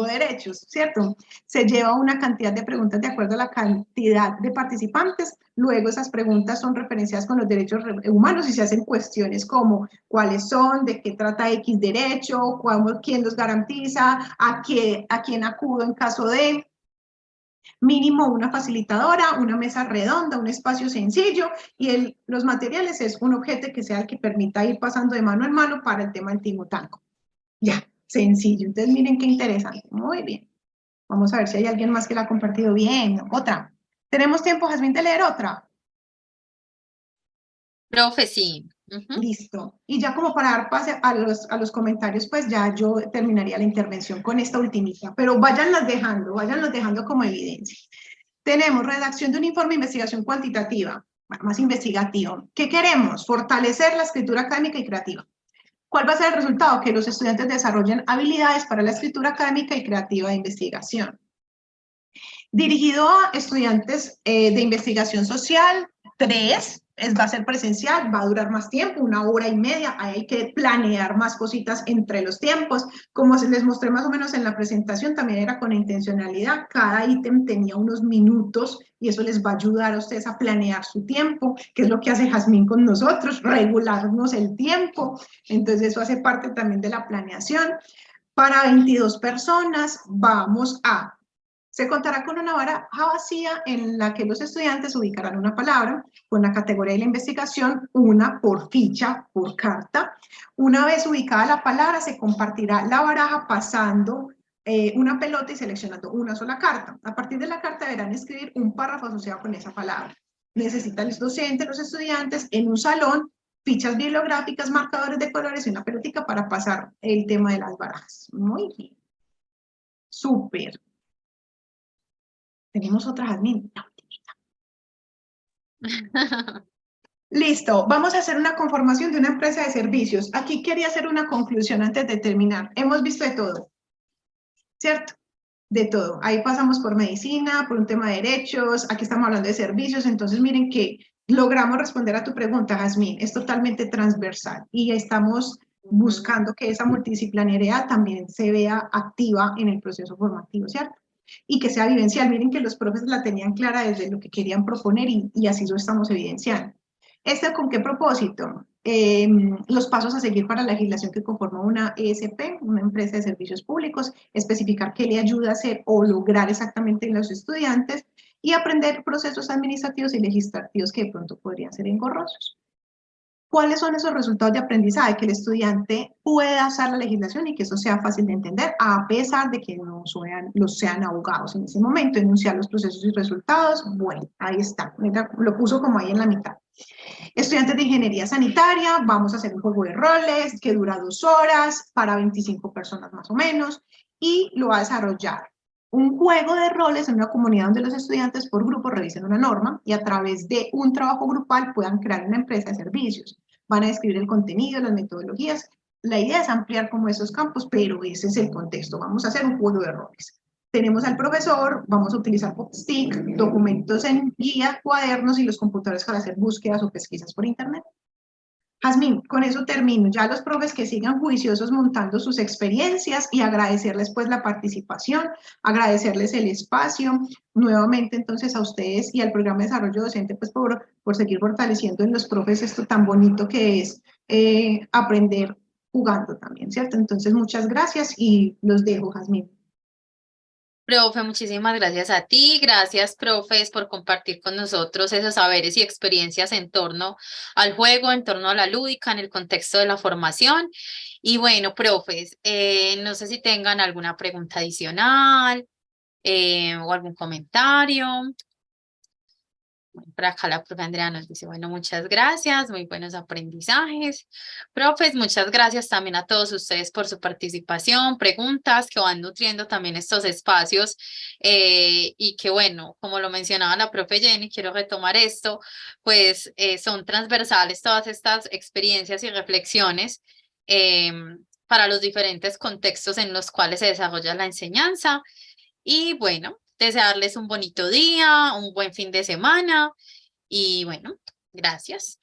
derechos, ¿cierto? Se lleva una cantidad de preguntas de acuerdo a la cantidad de participantes, luego esas preguntas son referenciadas con los derechos humanos y se hacen cuestiones como cuáles son, de qué trata X derecho, quién los garantiza, a quién acudo en caso de... Mínimo una facilitadora, una mesa redonda, un espacio sencillo y los materiales es un objeto que sea el que permita ir pasando de mano en mano para el tema del timotanco. Ya, sencillo. Entonces miren qué interesante. Muy bien. Vamos a ver si hay alguien más que la ha compartido bien. Otra. ¿Tenemos tiempo, Jazmín, de leer otra? Profe, sí. Ujú. Listo. Y ya como para dar pase a los comentarios, pues ya yo terminaría la intervención con esta ultimita, pero váyanlas dejando como evidencia. Tenemos redacción de un informe de investigación cuantitativa, más investigativo. ¿Qué queremos? Fortalecer la escritura académica y creativa. ¿Cuál va a ser el resultado? Que los estudiantes desarrollen habilidades para la escritura académica y creativa de investigación. Dirigido a estudiantes de investigación social, 3, va a ser presencial, va a durar más tiempo, 1 hora y media, hay que planear más cositas entre los tiempos. Como les mostré más o menos en la presentación, también era con intencionalidad, cada ítem tenía unos minutos y eso les va a ayudar a ustedes a planear su tiempo, que es lo que hace Jazmín con nosotros, regularnos el tiempo. Entonces eso hace parte también de la planeación. Para 22 personas se contará con una baraja vacía en la que los estudiantes ubicarán una palabra con la categoría de la investigación, una por ficha, por carta. Una vez ubicada la palabra, se compartirá la baraja pasando una pelota y seleccionando una sola carta. A partir de la carta deberán escribir un párrafo asociado con esa palabra. Necesitan los docentes, los estudiantes, en un salón, fichas bibliográficas, marcadores de colores y una pelotica para pasar el tema de las barajas. Muy bien. Súper. Tenemos otra admin. Listo, vamos a hacer una conformación de una empresa de servicios. Aquí quería hacer una conclusión antes de terminar. Hemos visto de todo, ¿cierto? De todo. Ahí pasamos por medicina, por un tema de derechos, aquí estamos hablando de servicios, entonces miren que logramos responder a tu pregunta, Jazmín. Es totalmente transversal y estamos buscando que esa multidisciplinariedad también se vea activa en el proceso formativo, ¿cierto? Y que sea vivencial. Miren que los profes la tenían clara desde lo que querían proponer y así lo estamos evidenciando. ¿Esto con qué propósito? Los pasos a seguir para la legislación que conforma una ESP, una empresa de servicios públicos, especificar qué le ayuda a hacer o lograr exactamente en los estudiantes y aprender procesos administrativos y legislativos que de pronto podrían ser engorrosos. ¿Cuáles son esos resultados de aprendizaje? Que el estudiante pueda usar la legislación y que eso sea fácil de entender, a pesar de que no sean abogados en ese momento. Enunciar los procesos y resultados, bueno, ahí está, lo puso como ahí en la mitad. Estudiantes de ingeniería sanitaria, vamos a hacer un juego de roles que dura 2 horas para 25 personas más o menos y lo va a desarrollar. Un juego de roles en una comunidad donde los estudiantes por grupo revisen una norma y a través de un trabajo grupal puedan crear una empresa de servicios. Van a describir el contenido, las metodologías. La idea es ampliar como esos campos, pero ese es el contexto. Vamos a hacer un juego de roles. Tenemos al profesor, vamos a utilizar Pop-stick, documentos en guía, cuadernos y los computadores para hacer búsquedas o pesquisas por internet. Jazmín, con eso termino. Ya los profes que sigan juiciosos montando sus experiencias y agradecerles pues la participación, agradecerles el espacio, nuevamente entonces a ustedes y al programa de desarrollo docente pues por seguir fortaleciendo en los profes esto tan bonito que es aprender jugando también, ¿cierto? Entonces muchas gracias y los dejo, Jazmín. Profe, muchísimas gracias a ti, gracias, profes, por compartir con nosotros esos saberes y experiencias en torno al juego, en torno a la lúdica, en el contexto de la formación. Y bueno, profes, no sé si tengan alguna pregunta adicional o algún comentario. Bueno, por acá la profe Andrea nos dice, bueno, muchas gracias, muy buenos aprendizajes. Profes, muchas gracias también a todos ustedes por su participación, preguntas que van nutriendo también estos espacios y que bueno, como lo mencionaba la profe Jenny, quiero retomar esto, pues son transversales todas estas experiencias y reflexiones para los diferentes contextos en los cuales se desarrolla la enseñanza. Y bueno, desearles un bonito día, un buen fin de semana y bueno, gracias.